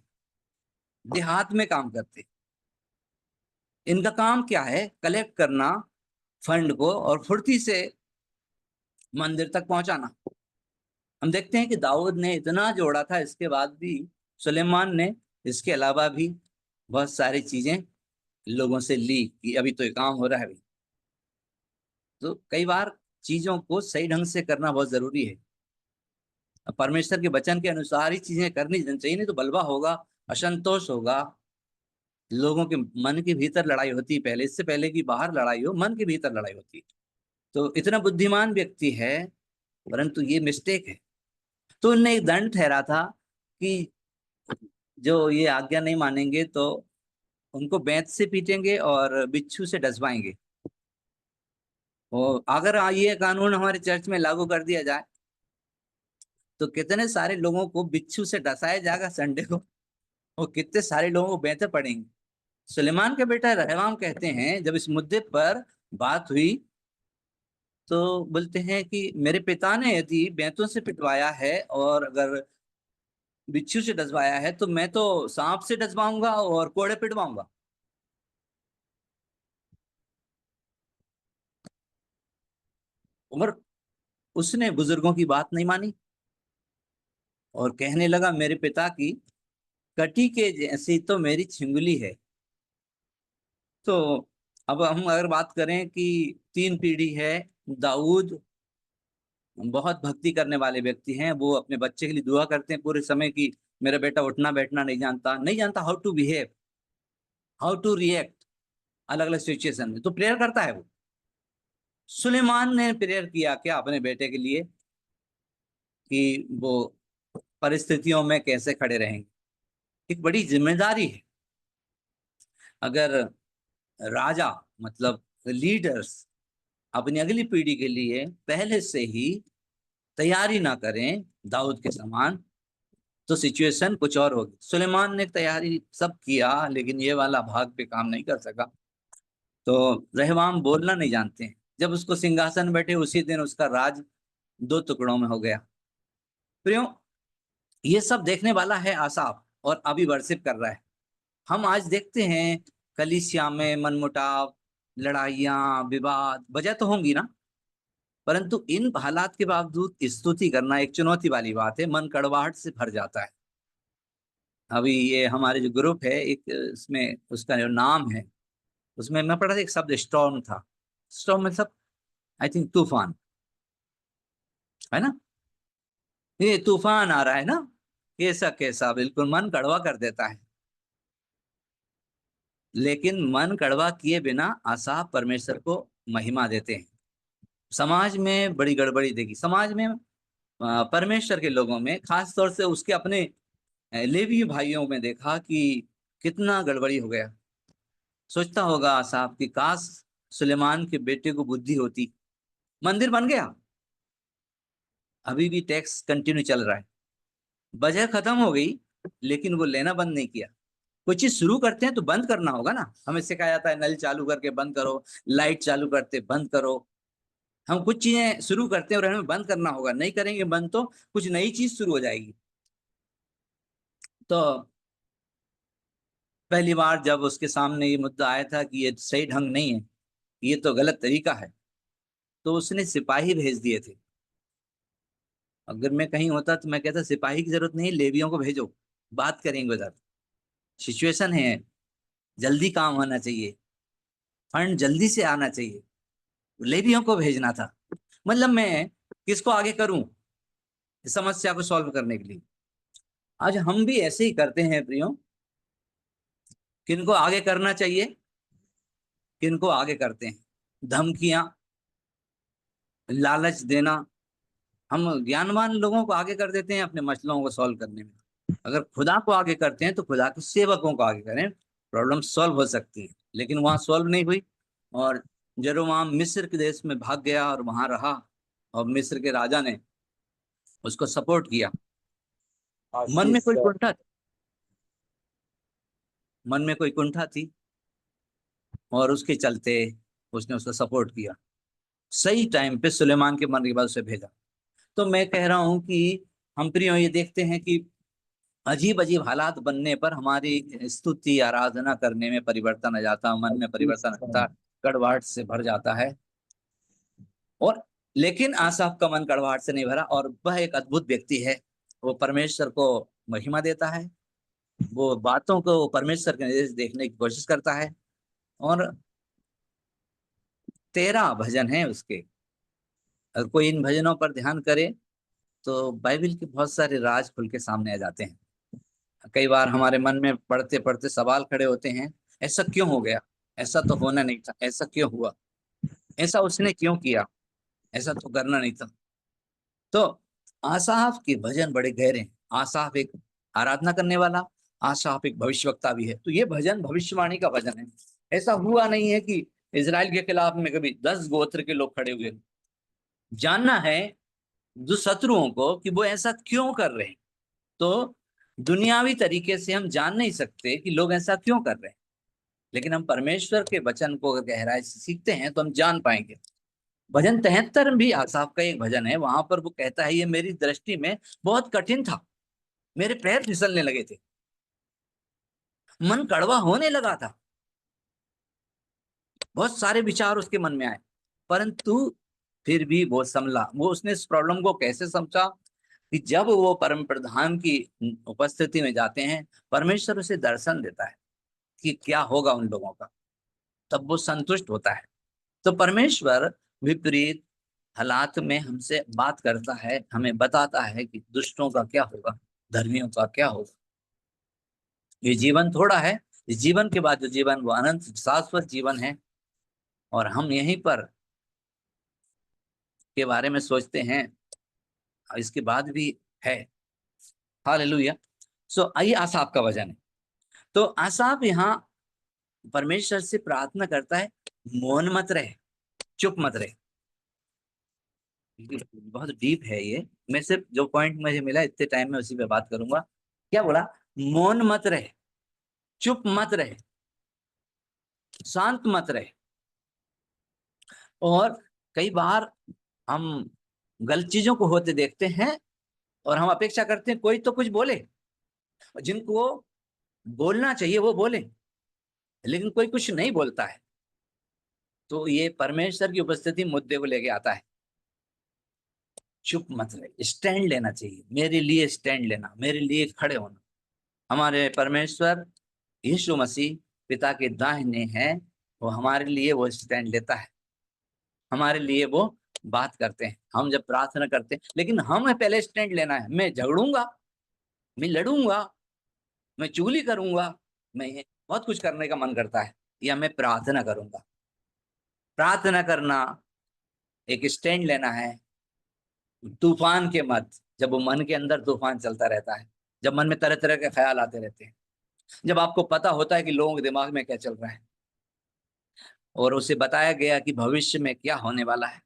इनका काम क्या है, कलेक्ट करना फंड को और फुर्ती से मंदिर तक पहुंचाना। हम देखते हैं कि दाऊद ने इतना जोड़ा था, इसके बाद भी सुलेमान ने इसके अलावा भी बहुत सारी चीजें लोगों से ली कि अभी तो ये काम हो रहा है अभी। तो कई बार चीजों को सही ढंग से करना बहुत जरूरी है। परमेश्वर के वचन के अनुसार ही चीजें करनी चाहिए, नहीं तो बलवा होगा, असंतोष होगा, लोगों के मन के भीतर लड़ाई होती है पहले, इससे पहले कि बाहर लड़ाई हो, मन के भीतर लड़ाई होती है। तो इतना बुद्धिमान व्यक्ति है परंतु ये मिस्टेक है। तो उनने एक दंड ठहरा था कि जो ये आज्ञा नहीं मानेंगे तो उनको बेंत से पीटेंगे और बिच्छू से डसवाएंगे। और अगर ये कानून हमारे चर्च में लागू कर दिया जाए तो कितने सारे लोगों को बिच्छू से डसाया जाएगा संडे को, और कितने सारे लोगों को बेंते पड़ेंगे। सुलेमान के बेटा रहबाम कहते हैं जब इस मुद्दे पर बात हुई तो बोलते हैं कि मेरे पिता ने यदि बेंतों से पिटवाया है और अगर बिच्छू से डसवाया है तो मैं तो सांप से डसवाऊंगा और कोड़े पिटवाऊंगा। उमर उसने बुजुर्गों की बात नहीं मानी और कहने लगा मेरे पिता की कटी के जैसी तो मेरी छिंगुली है। तो अब हम अगर बात करें कि 3 पीढ़ी है, दाऊद बहुत भक्ति करने वाले व्यक्ति हैं, वो अपने बच्चे के लिए दुआ करते हैं पूरे समय की मेरा बेटा उठना बैठना नहीं जानता how to behave, how to react अलग अलग सिचुएशन में, तो प्रेयर करता है वो। सुलेमान ने प्रेयर किया क्या अपने बेटे के लिए कि वो परिस्थितियों में कैसे खड़े रहेंगे। एक बड़ी जिम्मेदारी है। अगर राजा मतलब लीडर्स अपनी अगली पीढ़ी के लिए पहले से ही तैयारी ना करें दाऊद के समान तो सिचुएशन कुछ और होगी। सुलेमान ने तैयारी सब किया लेकिन ये वाला भाग पे काम नहीं कर सका। तो रहबाम बोलना नहीं जानते हैं। जब उसको सिंहासन बैठे उसी दिन उसका राज 2 टुकड़ों में हो गया। प्रियो, ये सब देखने वाला है आसाफ और अभी वर्शिप कर रहा है। हम आज देखते हैं कलीसिया में मनमुटाव, लड़ाइयां, विवाद, वजह तो होंगी ना, परंतु इन हालात के बावजूद स्तुति करना एक चुनौती वाली बात है। मन कड़वाहट से भर जाता है। अभी ये हमारे जो ग्रुप है एक, इसमें उसका जो नाम है उसमें मैं पढ़ा था एक शब्द स्टॉर्म था। स्टॉर्म मतलब आई थिंक तूफान है ना, ये तूफान आ रहा है ना, कैसा कैसा बिल्कुल मन कड़वा कर देता है। लेकिन मन कड़वा किए बिना आसाफ परमेश्वर को महिमा देते हैं। समाज में बड़ी गड़बड़ी देखी, समाज में परमेश्वर के लोगों में, खास तौर से उसके अपने लेवी भाइयों में देखा कि कितना गड़बड़ी हो गया। सोचता होगा आसाफ कि काश सुलेमान के बेटे को बुद्धि होती। मंदिर बन गया, अभी भी टैक्स कंटिन्यू चल रहा है, वजह खत्म हो गई लेकिन वो लेना बंद नहीं किया। कोई चीज शुरू करते हैं तो बंद करना होगा ना। हमें सिखाया जाता है नल चालू करके बंद करो, लाइट चालू करते बंद करो। हम कुछ चीजें शुरू करते हैं और हमें बंद करना होगा, नहीं करेंगे बंद तो कुछ नई चीज शुरू हो जाएगी। तो पहली बार जब उसके सामने ये मुद्दा आया था कि ये सही ढंग नहीं है, ये तो गलत तरीका है, तो उसने सिपाही भेज दिए थे। अगर मैं कहीं होता तो मैं कहता सिपाही की जरूरत नहीं, लेवियों को भेजो, बात करेंगे उधर, सिचुएशन है, जल्दी काम होना चाहिए, फंड जल्दी से आना चाहिए, लेवियों को भेजना था। मतलब मैं किसको आगे करूं इस समस्या को सॉल्व करने के लिए। आज हम भी ऐसे ही करते हैं प्रियो, किनको आगे करना चाहिए, किनको आगे करते हैं, धमकियां, लालच देना। हम ज्ञानवान लोगों को आगे कर देते हैं अपने मसलों को सॉल्व करने में। अगर खुदा को आगे करते हैं तो खुदा के सेवकों को आगे करें, प्रॉब्लम सॉल्व हो सकती है। लेकिन वहां सॉल्व नहीं हुई और जेरोबाम मिस्र के देश में भाग गया और वहां रहा और मिस्र के राजा ने उसको सपोर्ट किया। मन में कोई कुंठा, मन में कोई कुंठा थी और उसके चलते उसने उसका सपोर्ट किया, सही टाइम पे सुलेमान के मरने के बाद उसे भेजा। तो मैं कह रहा हूं कि हम प्रियो ये देखते हैं कि अजीब अजीब हालात बनने पर हमारी स्तुति आराधना करने में परिवर्तन आ जाता, मन में परिवर्तन आता, कड़वाहट से भर जाता है। और लेकिन आसाफ का मन कड़वाहट से नहीं भरा, और वह एक अद्भुत व्यक्ति है। वो परमेश्वर को महिमा देता है, वो बातों को परमेश्वर के नजर से देखने की कोशिश करता है। और 13 भजन है उसके। अगर कोई इन भजनों पर ध्यान करे तो बाइबल के बहुत सारे राज खुल के सामने आ जाते हैं। कई बार हमारे मन में पढ़ते पढ़ते सवाल खड़े होते हैं, ऐसा क्यों हो गया, ऐसा तो होना नहीं था, ऐसा क्यों हुआ, ऐसा उसने क्यों किया, ऐसा तो करना नहीं था। तो आसाफ के भजन बड़े गहरे हैं। आसाफ एक आराधना करने वाला, आसाफ एक भविष्यवक्ता भी है। तो ये भजन भविष्यवाणी का भजन है। ऐसा हुआ नहीं है कि इजराइल के खिलाफ में कभी 10 गोत्र के लोग खड़े हुए। जानना है जो शत्रुओं को कि वो ऐसा क्यों कर रहे हैं। तो दुनियावी तरीके से हम जान नहीं सकते कि लोग ऐसा क्यों कर रहे हैं, लेकिन हम परमेश्वर के वचन को अगर गहराई से सीखते हैं तो हम जान पाएंगे। भजन 73 भी आसाफ का एक भजन है। वहां पर वो कहता है, ये मेरी दृष्टि में बहुत कठिन था, मेरे पैर फिसलने लगे थे, मन कड़वा होने लगा था, बहुत सारे विचार उसके मन में आए, परंतु फिर भी वो संभला। वो उसने इस प्रॉब्लम को कैसे समझा कि जब वो परम प्रधान की उपस्थिति में जाते हैं, परमेश्वर उसे दर्शन देता है कि क्या होगा उन लोगों का, तब वो संतुष्ट होता है। तो परमेश्वर विपरीत हालात में हमसे बात करता है, हमें बताता है कि दुष्टों का क्या होगा, धर्मियों का क्या होगा। ये जीवन थोड़ा है, इस जीवन के बाद जो जीवन वो अनंत शाश्वत जीवन है, और हम यहीं पर के बारे में सोचते हैं, इसके बाद भी है। हालेलुया। सो आइए आसाफ का वचन है। तो आसाफ यहाँ परमेश्वर से प्रार्थना करता है, मौन मत रहे, चुप मत रहे। बहुत डीप है ये। मैं सिर्फ जो पॉइंट मुझे मिला इतने टाइम में उसी पे बात करूंगा। क्या बोला? मौन मत रहे, चुप मत रहे, शांत मत रहे। और कई बार हम गलत चीजों को होते देखते हैं और हम अपेक्षा करते हैं कोई तो कुछ बोले, जिनको बोलना चाहिए वो बोले, लेकिन कोई कुछ नहीं बोलता है। तो ये परमेश्वर की उपस्थिति मुद्दे को लेके आता है। चुप मत रहे, स्टैंड लेना चाहिए, मेरे लिए स्टैंड लेना, मेरे लिए खड़े होना। हमारे परमेश्वर यीशु मसीह पिता के दाहिने हैं, वो हमारे लिए वो स्टैंड लेता है, हमारे लिए वो बात करते हैं। हम जब प्रार्थना करते हैं, लेकिन हमें पहले स्टैंड लेना है। मैं झगड़ूंगा, मैं लड़ूंगा, मैं चुगली करूंगा, मैं बहुत कुछ करने का मन करता है, या मैं प्रार्थना करूंगा। प्रार्थना करना एक स्टैंड लेना है तूफान के मत, जब वो मन के अंदर तूफान चलता रहता है, जब मन में तरह तरह के ख्याल आते रहते हैं, जब आपको पता होता है कि लोगों के दिमाग में क्या चल रहा है, और उसे बताया गया कि भविष्य में क्या होने वाला है।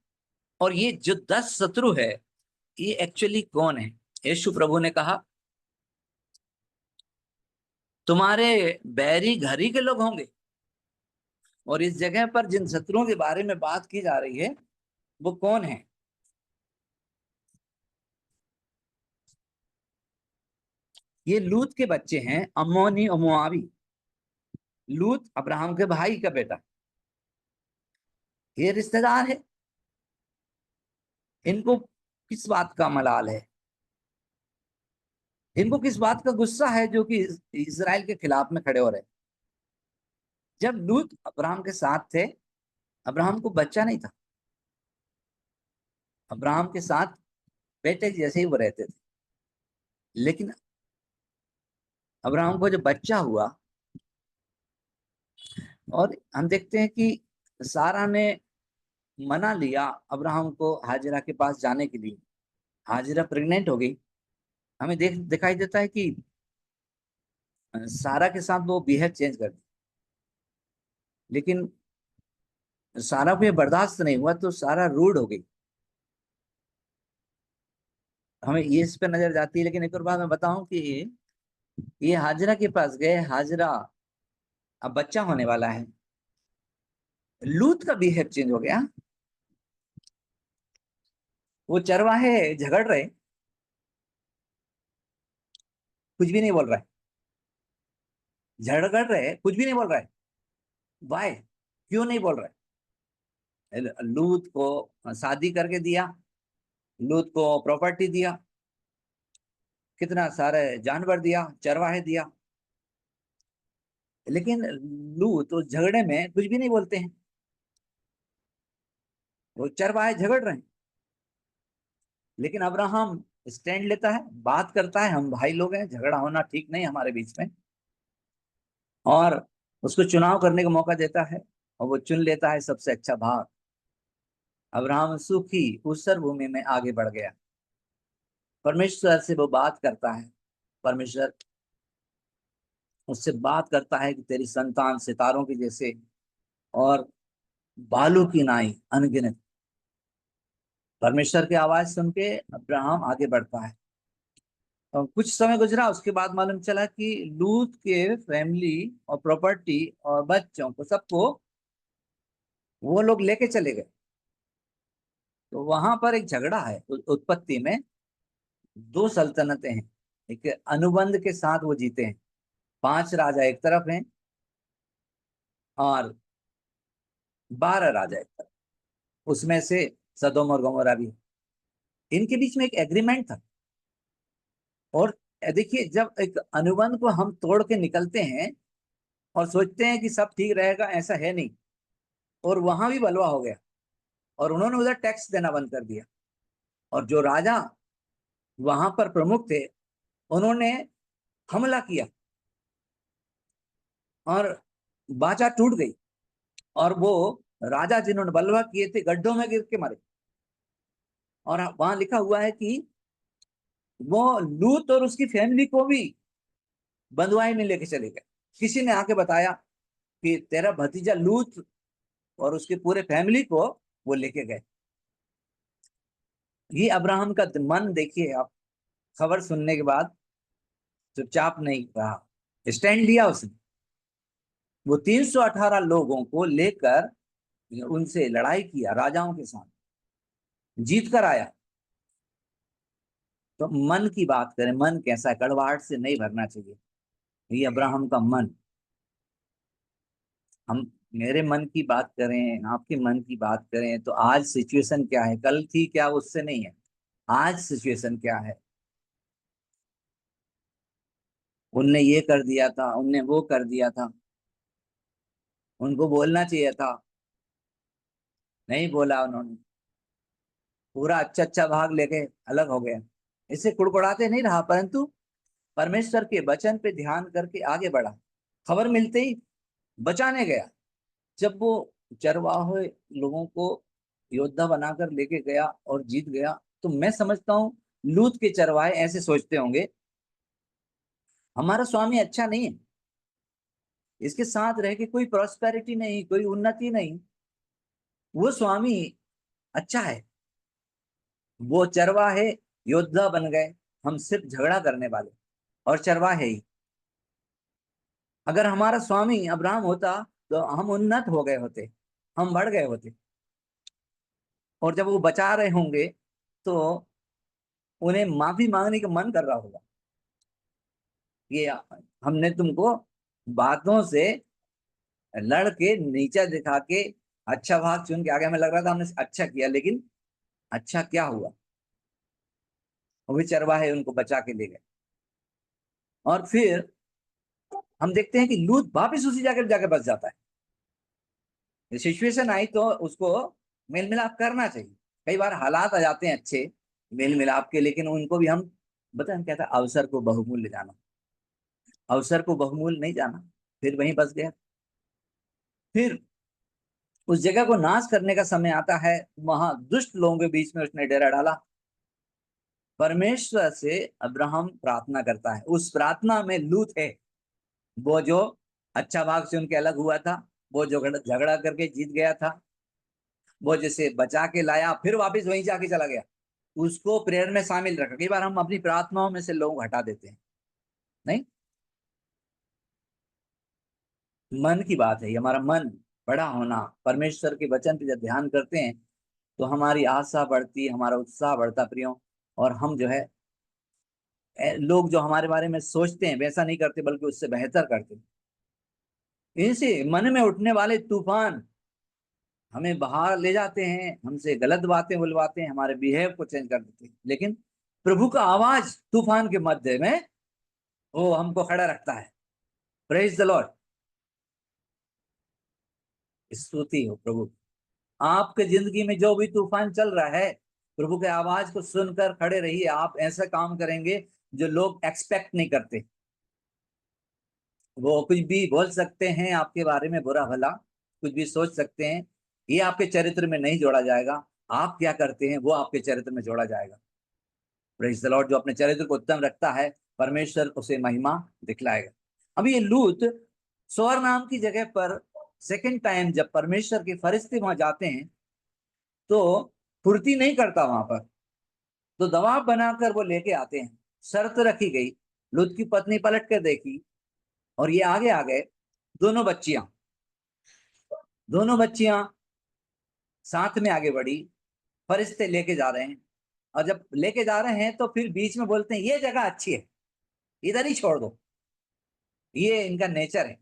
और ये जो 10 शत्रु है, ये एक्चुअली कौन है? यीशु प्रभु ने कहा, तुम्हारे बैरी घर ही के लोग होंगे। और इस जगह पर जिन शत्रुओं के बारे में बात की जा रही है, वो कौन है? ये लूत के बच्चे हैं, अम्मोनी और मोआबी। लूत अब्राहम के भाई का बेटा, ये रिश्तेदार है। इनको किस बात का मलाल है, इनको किस बात का गुस्सा है जो कि इजराइल के खिलाफ में खड़े हो रहे? जब लूत अब्राहम के साथ थे, अब्राहम को बच्चा नहीं था, अब्राहम के साथ बेटे जैसे ही वो रहते थे। लेकिन अब्राहम को जब बच्चा हुआ, और हम देखते हैं कि सारा ने मना लिया अब्राहम को हाजिरा के पास जाने के लिए। हाजिरा प्रेग्नेंट हो गई। हमें दिखाई देता है कि सारा के साथ वो बिहेव चेंज कर दी, लेकिन सारा को ये बर्दाश्त नहीं हुआ, तो सारा रूड हो गई। हमें ये इस पे नजर जाती है। लेकिन एक और बात मैं बताऊं कि ये हाजिरा के पास गए। हाजिरा अब बच्चा होने वाला है। लूत का बिहेव चेंज हो गया। वो चरवाहे झगड़ रहे, कुछ भी नहीं बोल रहा है, झगड़ रहे, कुछ भी नहीं बोल रहा है। वाई, क्यों नहीं बोल रहा है? लूत को शादी करके दिया, लूत को प्रॉपर्टी दिया, कितना सारे जानवर दिया, चरवाहे दिया, लेकिन लूत उस झगड़े में कुछ भी नहीं बोलते हैं। वो चरवाहे झगड़ रहे हैं, लेकिन अब्राहम स्टैंड लेता है, बात करता है, हम भाई लोग हैं, झगड़ा होना ठीक नहीं हमारे बीच में, और उसको चुनाव करने का मौका देता है, और वो चुन लेता है सबसे अच्छा भाग। अब्राहम सुखी ऊसर भूमि में आगे बढ़ गया। परमेश्वर से वो बात करता है, परमेश्वर उससे बात करता है कि तेरी संतान सितारों की जैसे और बालू की नाई अनगिनत। परमेश्वर की आवाज सुन के अब्राहम आगे बढ़ता है। और कुछ समय गुजरा, उसके बाद मालूम चला कि लूत के फैमिली और प्रॉपर्टी और बच्चों को सबको वो लोग लेके चले गए। तो वहां पर एक झगड़ा है उत्पत्ति में। दो सल्तनतें हैं, एक अनुबंध के साथ वो जीते हैं। 5 राजा एक तरफ हैं और 12 राजा एक तरफ, उसमें से सदोम और गमोरा भी है। इनके बीच में एक एग्रीमेंट था। और देखिए, जब एक अनुबंध को हम तोड़ के निकलते हैं और सोचते हैं कि सब ठीक रहेगा, ऐसा है नहीं। और वहां भी बलवा हो गया, और उन्होंने उधर टैक्स देना बंद कर दिया। और जो राजा वहां पर प्रमुख थे, उन्होंने हमला किया और बाजा टूट गई। और वो राजा जिन्होंने बलवा किए थे, गड्ढों में गिर के मरे। और वहां लिखा हुआ है कि वो लूत और उसकी फैमिली को भी बंधुआई में लेके चले गए। किसी ने आके बताया कि तेरा भतीजा लूत और उसके पूरे फैमिली को वो लेके गए। ये अब्राहम का मन देखिए आप, खबर सुनने के बाद चुपचाप नहीं रहा, स्टैंड लिया उसने। वो 318 लोगों को लेकर उनसे लड़ाई किया, राजाओं के साथ जीत कर आया। तो मन की बात करें, मन कैसा है? कड़वाहट से नहीं भरना चाहिए। ये अब्राहम का मन। हम मेरे मन की बात करें, आपके मन की बात करें, तो आज सिचुएशन क्या है? कल थी क्या, उससे नहीं है, आज सिचुएशन क्या है। उनने ये कर दिया था, उनने वो कर दिया था, उनको बोलना चाहिए था, नहीं बोला उन्होंने, पूरा अच्छा अच्छा भाग लेके अलग हो गया। इसे कुड़कुड़ाते नहीं रहा, परंतु परमेश्वर के वचन पे ध्यान करके आगे बढ़ा। खबर मिलते ही बचाने गया। जब वो चरवाहे लोगों को योद्धा बनाकर लेके गया और जीत गया, तो मैं समझता हूँ लूत के चरवाहे ऐसे सोचते होंगे, हमारा स्वामी अच्छा नहीं है, इसके साथ रह के कोई प्रॉस्पेरिटी नहीं, कोई उन्नति नहीं। वो स्वामी अच्छा है, वो चरवाहे योद्धा बन गए, हम सिर्फ झगड़ा करने वाले और चरवाहे ही। अगर हमारा स्वामी अब्राहम होता तो हम उन्नत हो गए होते, हम बढ़ गए होते। और जब वो बचा रहे होंगे तो उन्हें माफी मांगने का मन कर रहा होगा, ये हमने तुमको बातों से लड़के नीचा दिखा के अच्छा भाग चुन के आगे, हमें लग रहा था हमने अच्छा किया, लेकिन अच्छा क्या हुआ? वो भी चरवाहे उनको बचा के ले गए। और फिर हम देखते हैं कि लूत वापिस उसी जगह जाके बस जाता है। सिचुएशन आई तो उसको मेल मिलाप करना चाहिए। कई बार हालात आ जाते हैं अच्छे मेल मिलाप के, लेकिन उनको भी हम बताए, हम कहता है अवसर को बहुमूल्य जाना, अवसर को बहुमूल्य नहीं जाना, फिर वहीं बस गया। फिर उस जगह को नाश करने का समय आता है, वहां दुष्ट लोगों के बीच में उसने डेरा डाला। परमेश्वर से अब्राहम प्रार्थना करता है, उस प्रार्थना में लूत है, वो जो अच्छा भाग से उनके अलग हुआ था, वो जो झगड़ा करके जीत गया था, वो जिसे बचा के लाया फिर वापस वहीं जाके चला गया, उसको प्रेयर में शामिल रखा। कई बार हम अपनी प्रार्थनाओं में से लोग हटा देते हैं, नहीं, मन की बात है, ये हमारा मन बड़ा होना। परमेश्वर के वचन पे जब ध्यान करते हैं तो हमारी आशा बढ़ती, हमारा उत्साह बढ़ता प्रियो। और हम जो है लोग जो हमारे बारे में सोचते हैं वैसा नहीं करते, बल्कि उससे बेहतर करते हैं। इनसे मन में उठने वाले तूफान हमें बाहर ले जाते हैं, हमसे गलत बातें बुलवाते हैं, हमारे बिहेव को चेंज कर देते हैं। लेकिन प्रभु का आवाज तूफान के मध्य में वो हमको खड़ा रखता है। प्रेज द लॉर्ड, स्तुति हो प्रभु। आपके जिंदगी में जो भी तूफान चल रहा है, प्रभु के आवाज को सुनकर खड़े रहिए। आप ऐसा काम करेंगे जो लोग एक्सपेक्ट नहीं करते। वो कुछ भी बोल सकते हैं आपके बारे में, बुरा भला कुछ भी सोच सकते हैं, ये आपके चरित्र में नहीं जोड़ा जाएगा। आप क्या करते हैं वो आपके चरित्र में जोड़ा जाएगा। Praise the Lord. जो अपने चरित्र को उत्तम रखता है, परमेश्वर उसे महिमा दिखलाएगा। अभी ये लूत सोअर नाम की जगह पर सेकंड टाइम जब परमेश्वर के फरिश्ते वहां जाते हैं तो फुर्ती नहीं करता वहां पर, तो दबाव बनाकर वो लेके आते हैं। शर्त रखी गई, लूत की पत्नी पलट कर देखी और ये आगे आ गए। दोनों बच्चियां साथ में आगे बढ़ी, फरिश्ते लेके जा रहे हैं। और जब लेके जा रहे हैं तो फिर बीच में बोलते हैं ये जगह अच्छी है, इधर ही छोड़ दो। ये इनका नेचर है,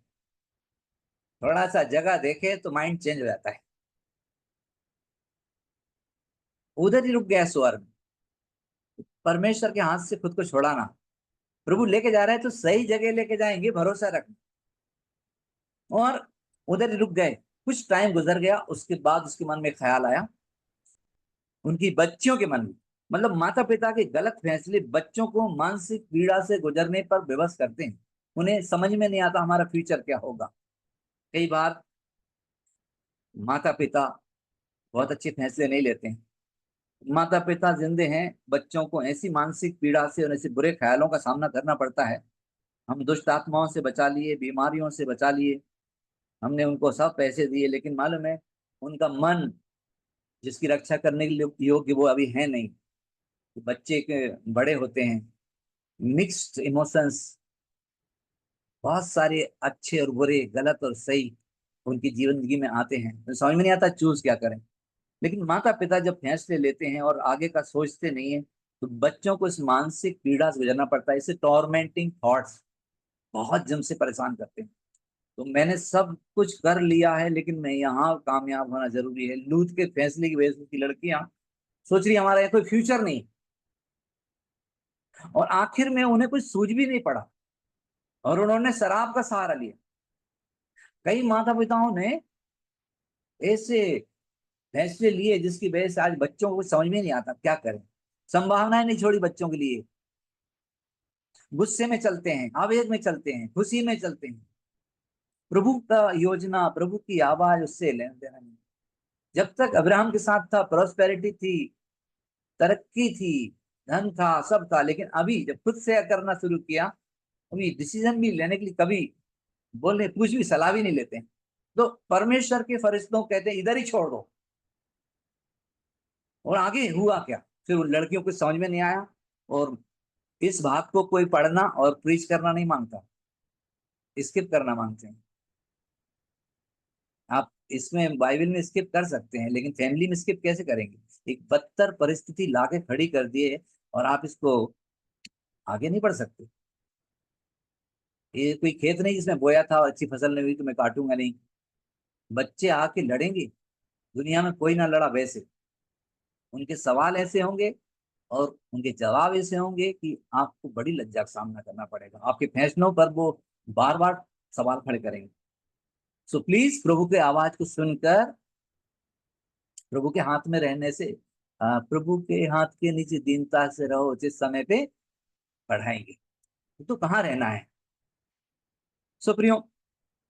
थोड़ा सा जगह देखे तो माइंड चेंज हो जाता है। उधर ही रुक गया स्वर्ग। परमेश्वर के हाथ से खुद को छोड़ाना। प्रभु लेके जा रहे हैं तो सही जगह लेके जाएंगे, भरोसा रखना। और उधर ही रुक गए। कुछ टाइम गुजर गया, उसके बाद उसके मन में ख्याल आया, उनकी बच्चियों के मन में, मतलब माता पिता के गलत फैसले बच्चों को मानसिक पीड़ा से गुजरने पर विवश करते हैं। उन्हें समझ में नहीं आता हमारा फ्यूचर क्या होगा। कई बार माता पिता बहुत अच्छे फैसले नहीं लेते हैं। माता पिता जिंदे हैं, बच्चों को ऐसी मानसिक पीड़ा से और ऐसे बुरे ख्यालों का सामना करना पड़ता है। हम दुष्ट आत्माओं से बचा लिए, बीमारियों से बचा लिए, हमने उनको सब पैसे दिए, लेकिन मालूम है उनका मन जिसकी रक्षा करने के लिए योग्य वो अभी है नहीं। बच्चे के बड़े होते हैं, मिक्स्ड इमोशंस, बहुत सारे अच्छे और बुरे, गलत और सही उनकी जिंदगी में आते हैं, तो समझ में नहीं आता चूज क्या करें। लेकिन माता पिता जब फैसले लेते हैं और आगे का सोचते नहीं है, तो बच्चों को इस मानसिक पीड़ा से गुजरना पड़ता है। इसे टॉर्मेंटिंग थॉट्स बहुत जम से परेशान करते हैं। तो मैंने सब कुछ कर लिया है, लेकिन मैं यहाँ कामयाब होना जरूरी है। लूत के फैसले की वजह से की लड़कियां सोच रही हमारा यहाँ कोई फ्यूचर नहीं, और आखिर में उन्हें कुछ सूझ भी नहीं पड़ा और उन्होंने शराब का सहारा लिया। कई माता पिताओं ने ऐसे फैसले लिए जिसकी वजह से आज बच्चों को समझ में नहीं आता क्या करें। संभावनाएं नहीं छोड़ी बच्चों के लिए, गुस्से में चलते हैं, आवेग में चलते हैं, खुशी में चलते हैं। प्रभु का योजना, प्रभु की आवाज उससे लेना देना नहीं। जब तक अब्राहम के साथ था, प्रोस्पेरिटी थी, तरक्की थी, धन था, सब था। लेकिन अभी जब खुद से करना शुरू किया, अभी डिसीजन भी लेने के लिए कभी बोले कुछ भी सलाह भी नहीं लेते हैं। तो परमेश्वर के फरिश्तों कहते हैं इधर ही छोड़ दो। और आगे हुआ क्या, फिर उन लड़कियों को समझ में नहीं आया। और इस भाग को कोई पढ़ना और प्रीच करना नहीं मांगता, स्किप करना मांगते हैं। आप इसमें बाइबल में स्किप कर सकते हैं, लेकिन फैमिली में स्किप कैसे करेंगे। एक बदतर परिस्थिति लाके खड़ी कर दिए और आप इसको आगे नहीं बढ़ सकते। ये कोई खेत नहीं जिसमें बोया था और अच्छी फसल नहीं हुई तो मैं काटूंगा नहीं। बच्चे आके लड़ेंगे, दुनिया में कोई ना लड़ा वैसे। उनके सवाल ऐसे होंगे और उनके जवाब ऐसे होंगे कि आपको बड़ी लज्जा का सामना करना पड़ेगा। आपके फैसलों पर वो बार बार सवाल खड़े करेंगे। सो प्लीज प्रभु के आवाज को सुनकर प्रभु के हाथ में रहने से, प्रभु के हाथ के नीचे दीनता से रहो, जिस समय पे पढ़ाएंगे। तो कहाँ रहना है। सो प्रियो,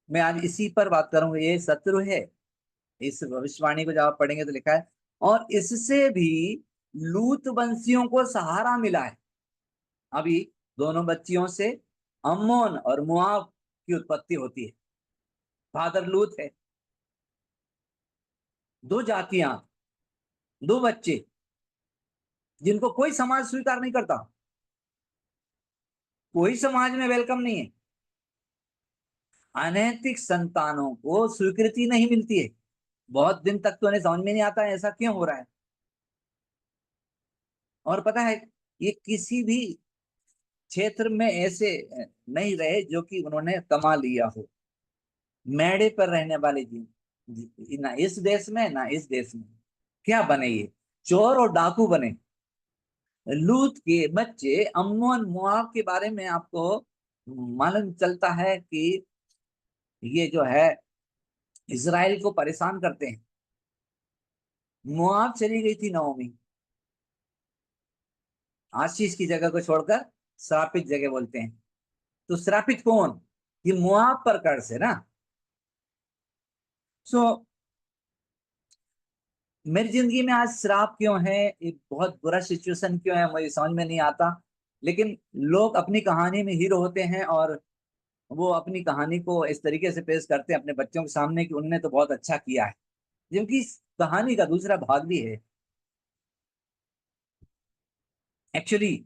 मैं आज इसी पर बात करूंगा। ये शत्रु है। इस भविष्यवाणी को जब आप पढ़ेंगे तो लिखा है, और इससे भी लूत वंशियों को सहारा मिला है। अभी दोनों बच्चियों से अम्मोन और मुआब की उत्पत्ति होती है। फादर लूत है। दो जातियां, दो बच्चे जिनको कोई समाज स्वीकार नहीं करता, कोई समाज में वेलकम नहीं है। अनैतिक संतानों को स्वीकृति नहीं मिलती है। बहुत दिन तक तो उन्हें समझ में नहीं आता है ऐसा क्यों हो रहा है। और पता है, ये किसी भी क्षेत्र में ऐसे नहीं रहे जो कि उन्होंने कमा लिया हो। मेड़े पर रहने वाले ना इस देश में ना इस देश में क्या बने, ये चोर और डाकू बने। लूत के बच्चे अम्मोन मोआब के बारे में आपको मालूम चलता है कि ये जो है इजराइल को परेशान करते हैं। मोआब चली गई थी नओमी, आशीष की जगह को छोड़कर श्रापित जगह बोलते हैं। तो श्रापित कौन? ये मोआब पर कर्ज है ना। सो मेरी जिंदगी में आज श्राप क्यों है, ये बहुत बुरा सिचुएशन क्यों है, मुझे समझ में नहीं आता। लेकिन लोग अपनी कहानी में हीरो होते हैं और वो अपनी कहानी को इस तरीके से पेश करते हैं अपने बच्चों के सामने कि उनने तो बहुत अच्छा किया है, जबकि इस कहानी का दूसरा भाग भी है। एक्चुअली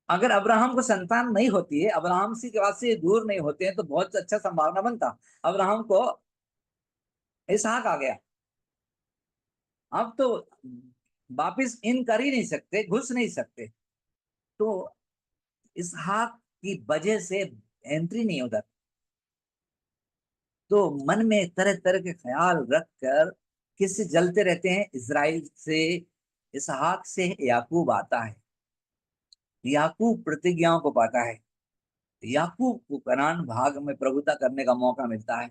अगर अब्राहम को संतान नहीं होती है, अब्राहम से के बाद से दूर नहीं होते हैं, तो बहुत अच्छा संभावना बनता अब्राहम को इसहाक आ गया। अब तो वापिस इन कर ही नहीं सकते, घुस नहीं सकते, तो इसहाक की वजह से एंट्री नहीं उधर। तो मन में तरह तरह के ख्याल रखकर किससे जलते रहते हैं? इजराइल से, इसहाक से याकूब आता है। याकूब प्रतिज्ञाओं को पाता है, याकूब को कनान भाग में प्रभुता करने का मौका मिलता है।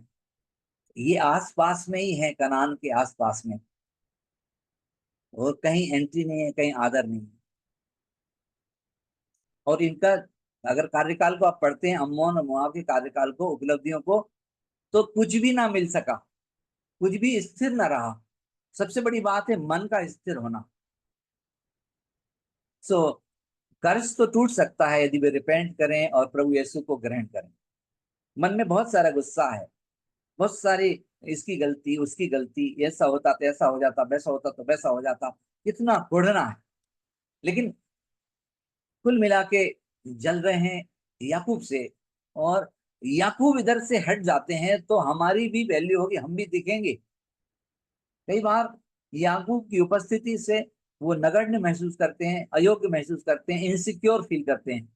ये आसपास में ही है, कनान के आसपास में, और कहीं एंट्री नहीं है, कहीं आदर नहीं है। और इनका अगर कार्यकाल को आप पढ़ते हैं, अम्मोन और मोआब के कार्यकाल को, उपलब्धियों को, तो कुछ भी ना मिल सका, कुछ भी स्थिर ना रहा। सबसे बड़ी बात है मन का स्थिर होना। सो कर्ज तो टूट सकता है यदि वे रिपेंट करें और प्रभु यीशु को ग्रहण करें। मन में बहुत सारा गुस्सा है, बहुत सारी इसकी गलती उसकी गलती, ऐसा होता तो ऐसा हो जाता, वैसा होता तो वैसा हो जाता, कितना कुढ़ना है। लेकिन कुल मिला के जल रहे हैं याकूब से, और याकूब इधर से हट जाते हैं तो हमारी भी वैल्यू होगी, हम भी दिखेंगे। कई बार याकूब की उपस्थिति से वो नगण्य महसूस करते हैं, अयोग्य महसूस करते हैं, इनसिक्योर फील करते हैं।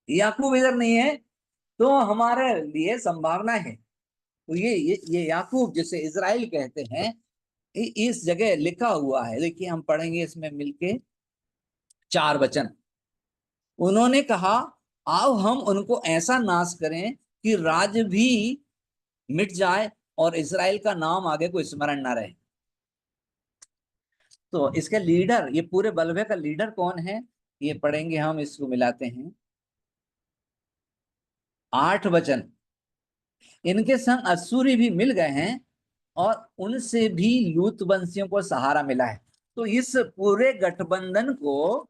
याकूब इधर नहीं है तो हमारे लिए संभावना है। तो ये याकूब जिसे इजराइल कहते हैं, इस जगह लिखा हुआ है। देखिए हम पढ़ेंगे इसमें मिलके 4 वचन। उन्होंने कहा, आओ हम उनको ऐसा नाश करें कि राज्य भी मिट जाए और इजराइल का नाम आगे कोई स्मरण ना रहे। तो इसके लीडर, ये पूरे बलवे का लीडर कौन है, ये पढ़ेंगे हम। इसको मिलाते हैं 8 वचन। इनके संग अश्शूरी भी मिल गए हैं और उनसे भी लूत वंशियों को सहारा मिला है। तो इस पूरे गठबंधन को,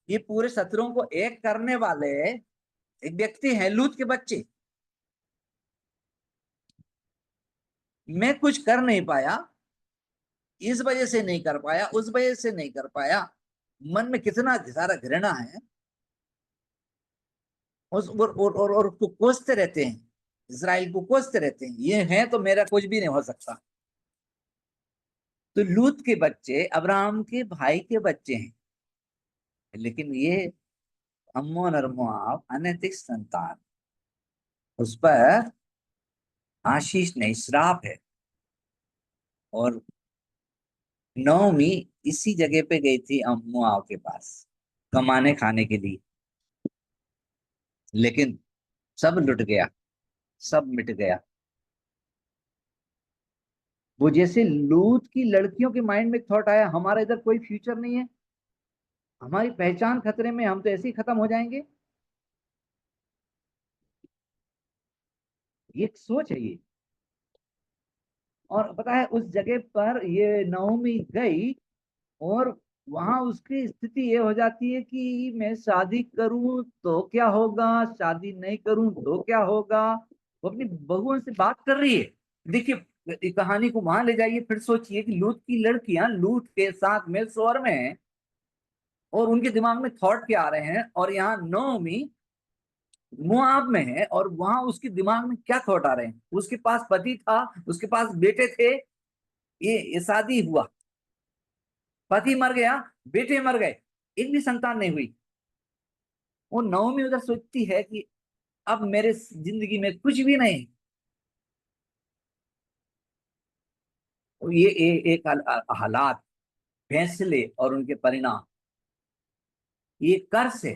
ये पूरे शत्रुओं को एक करने वाले एक व्यक्ति है, लूत के बच्चे। मैं कुछ कर नहीं पाया, इस वजह से नहीं कर पाया, उस वजह से नहीं कर पाया। मन में कितना सारा घृणा है, और उसको कोसते रहते हैं, इजराइल को कोसते रहते हैं, ये है तो मेरा कुछ भी नहीं हो सकता। तो लूत के बच्चे अब्राहम के भाई के बच्चे हैं, लेकिन ये अम्मोन और मोआब अनैतिक संतान, उस पर आशीष नहीं श्राप है। और नौमी इसी जगह पे गई थी मोआब के पास कमाने खाने के लिए, लेकिन सब लुट गया, सब मिट गया। वो जैसे लूत की लड़कियों के माइंड में थॉट आया, हमारा इधर कोई फ्यूचर नहीं है, हमारी पहचान खतरे में, हम तो ऐसे ही खत्म हो जाएंगे। ये एक सोच है ये। और पता है उस जगह पर ये नौमी गई और वहां उसकी स्थिति ये हो जाती है कि मैं शादी करूं तो क्या होगा, शादी नहीं करूं तो क्या होगा। वो अपनी बहुओं से बात कर रही है। देखिए कहानी को वहां ले जाइए, फिर सोचिए कि लूत की लड़कियां लूत के साथ में शोर में हैं और उनके दिमाग में थॉट क्या आ रहे हैं। और यहाँ नौमी मोआब में है, और वहां उसके दिमाग में क्या थॉट आ रहे हैं। उसके पास पति था, उसके पास बेटे थे, ये शादी हुआ, पति मर गया, बेटे मर गए, एक भी संतान नहीं हुई। वो नवमी उधर सोचती है कि अब मेरे जिंदगी में कुछ भी नहीं। ये एक हालात, फैसले और उनके परिणाम, ये कर्ज है।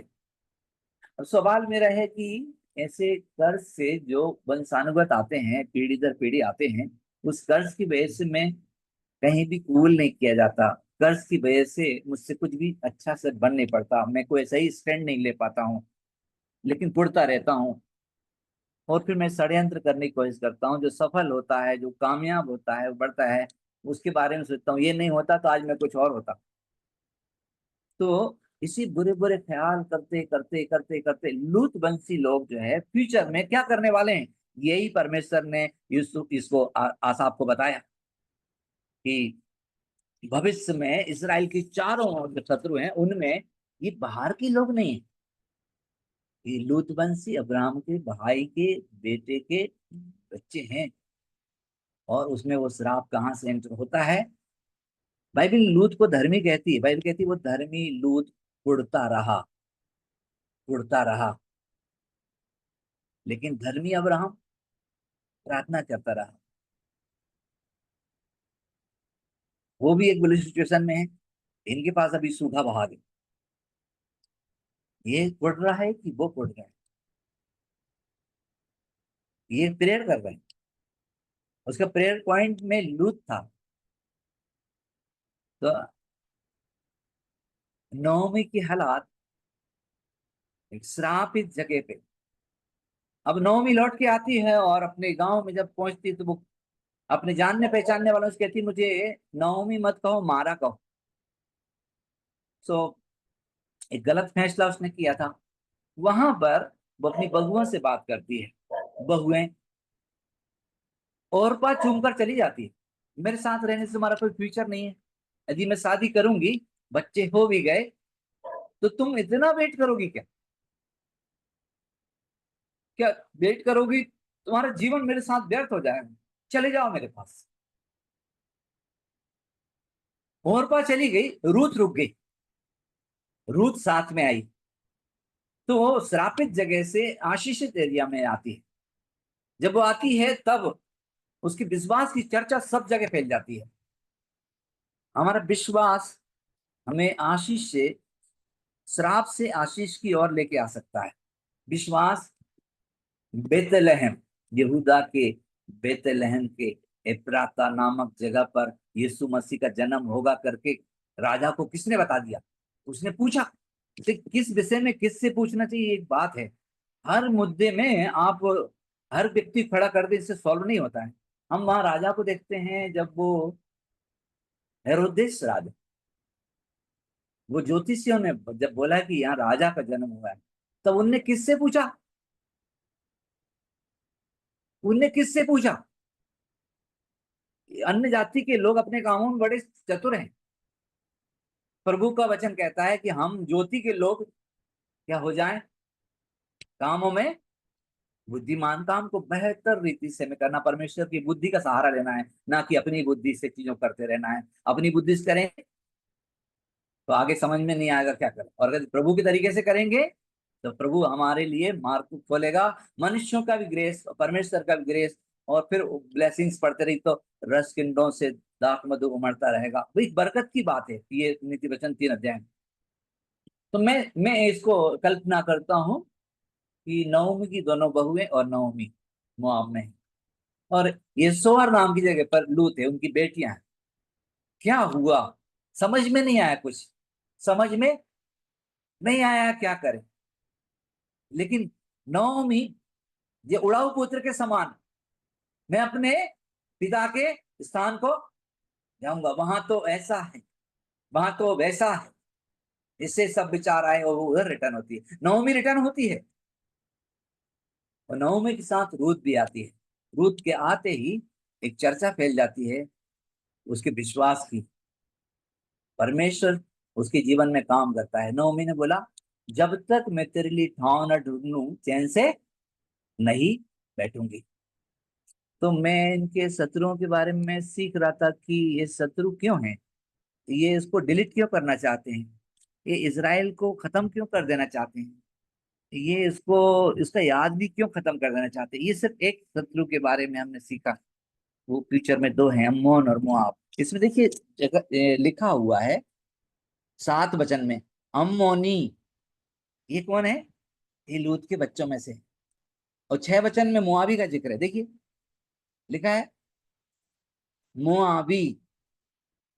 अब सवाल मेरा है कि ऐसे कर्ज से जो वंशानुगत आते हैं, पीढ़ी दर पीढ़ी आते हैं, उस कर्ज की वजह से मैं कहीं भी कबूल नहीं किया जाता। कर्ज की वजह से मुझसे कुछ भी अच्छा से बन नहीं पड़ता, मैं कोई सही स्टैंड नहीं ले पाता हूँ, लेकिन पुढ़ता रहता हूँ। और फिर मैं षड्यंत्र करने की कोशिश करता हूँ, जो सफल होता है, जो कामयाब होता है, बढ़ता है, उसके बारे में सोचता हूँ ये नहीं होता तो आज मैं कुछ और होता। तो इसी बुरे बुरे ख्याल करते करते करते करते लूत वंशी लोग जो है फ्यूचर में क्या करने वाले हैं, यही परमेश्वर ने इसको आसाफ को बताया कि भविष्य में इसराइल की चारों जो शत्रु हैं उनमें ये बाहर के लोग नहीं है, ये लूत वंशी अब्राहम के भाई के बेटे के बच्चे हैं। और उसमें वो श्राप कहाँ से एंटर होता है। बाइबल लूत को धर्मी कहती है, बाइबल कहती है वो धर्मी लूत उड़ता रहा, उड़ता रहा। लेकिन धर्मी अब्राहम प्रार्थना करता रहा। वो भी एक बुरी सिचुएशन में है, इनके पास अभी सूखा बहा दे, ये उड़ रहा है कि वो उड़ रहा है, ये प्रेयर कर रहे हैं। उसका प्रेयर पॉइंट में लूत था। तो नौमी की हालात एक श्रापित जगह पे। अब नौमी लौट के आती है और अपने गांव में जब पहुंचती है तो वो अपने जानने पहचानने वालों से कहती, मुझे नौमी मत कहो, मारा कहो। सो एक गलत फैसला उसने किया था। वहां पर वो अपनी बहुओं से बात करती है। बहुएं और बात चूम कर चली जाती है, मेरे साथ रहने से तुम्हारा कोई फ्यूचर नहीं है, यदि मैं शादी करूंगी, बच्चे हो भी गए, तो तुम इतना वेट करोगी क्या, क्या वेट करोगी, तुम्हारा जीवन मेरे साथ व्यर्थ हो जाएगा, चले जाओ मेरे पास। ओरपा चली गई, रूथ रुक गई, रूथ साथ में आई। तो वो श्रापित जगह से आशीषित एरिया में आती है। जब वो आती है तब उसकी विश्वास की चर्चा सब जगह फैल जाती है। हमारा विश्वास हमें आशीष से, श्राप से आशीष की ओर लेके आ सकता है। विश्वास बेतलहम, यहूदा के बेतलहम के एफ्राता नामक जगह पर यीशु मसीह का जन्म होगा करके राजा को किसने बता दिया। उसने पूछा, किस विषय में किससे पूछना चाहिए, एक बात है। हर मुद्दे में आप हर व्यक्ति खड़ा कर दे, इससे सॉल्व नहीं होता है। हम वहां राजा को देखते हैं, जब वो हेरोदेस राजा, वो ज्योतिषियों ने जब बोला कि यहाँ राजा का जन्म हुआ है, तब उनने किससे पूछा, उनने किससे पूछा। अन्य जाति के लोग अपने कामों में बड़े चतुर हैं। प्रभु का वचन कहता है कि हम ज्योति के लोग क्या हो जाएं, कामों में बुद्धिमान। काम को बेहतर रीति से में करना, परमेश्वर की बुद्धि का सहारा लेना है, ना कि अपनी बुद्धि से चीजों करते रहना है। अपनी बुद्धि से करें तो आगे समझ में नहीं आएगा क्या करें, और अगर प्रभु के तरीके से करेंगे तो प्रभु हमारे लिए मार्ग खोलेगा। मनुष्यों का भी ग्रेस, परमेश्वर का भी ग्रेस, और फिर ब्लेसिंग्स पढ़ते रही तो रस किंडों से दाख मधु उमड़ता रहेगा। वो एक बरकत की बात है, ये नीति वचन 3 अध्याय। तो मैं इसको कल्पना करता हूँ कि नवमी की दोनों बहुएं और नवमी मोआब में है, और ये सोअर नाम की जगह पर लूत है, उनकी बेटियां हैं। क्या हुआ समझ में नहीं आया, कुछ समझ में नहीं आया क्या करें। लेकिन नवमी ये उड़ाऊ पुत्र के समान, मैं अपने पिता के स्थान को जाऊंगा, वहां तो ऐसा है, वहां तो वैसा है, इससे सब विचार आए और वो उधर रिटर्न होती है, नवमी रिटर्न होती है। और नवमी के साथ रूत भी आती है। रूत के आते ही एक चर्चा फैल जाती है उसके विश्वास की। परमेश्वर उसके जीवन में काम करता है। नवमी ने बोला, जब तक मैं तेरे लिए ठाव न ढूंढ लूं चैन से नहीं बैठूंगी। तो मैं इनके शत्रुओं के बारे में सीख रहा था कि ये शत्रु क्यों हैं, ये इसको डिलीट क्यों करना चाहते हैं, ये इजराइल को खत्म क्यों कर देना चाहते हैं, ये इसको इसका याद भी क्यों खत्म कर देना चाहते हैं। ये सिर्फ एक शत्रु के बारे में हमने सीखा। वो फ्यूचर में दो हैं, अम्मोन और मोआब। इसमें देखिए लिखा हुआ है 7 वचन में अम्मोनी, ये कौन है, ये लूत के बच्चों में से। और 6 वचन में मोआबी का जिक्र है। देखिए लिखा है मोआबी,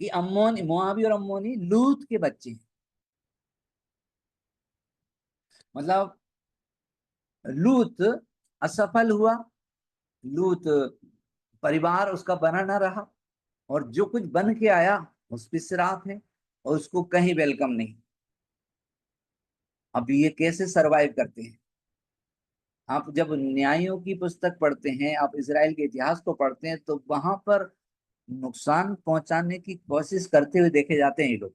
ये अम्मोन, मोआबी और अम्मोनी लूत के बच्चे हैं। मतलब लूत असफल हुआ, लूत परिवार उसका बना ना रहा, और जो कुछ बन के आया उस पर श्राप है, और उसको कहीं वेलकम नहीं। अब ये कैसे सरवाइव करते हैं। आप जब न्यायों की पुस्तक पढ़ते हैं, आप इजराइल के इतिहास को पढ़ते हैं, तो वहां पर नुकसान पहुंचाने की कोशिश करते हुए देखे जाते हैं ये लोग।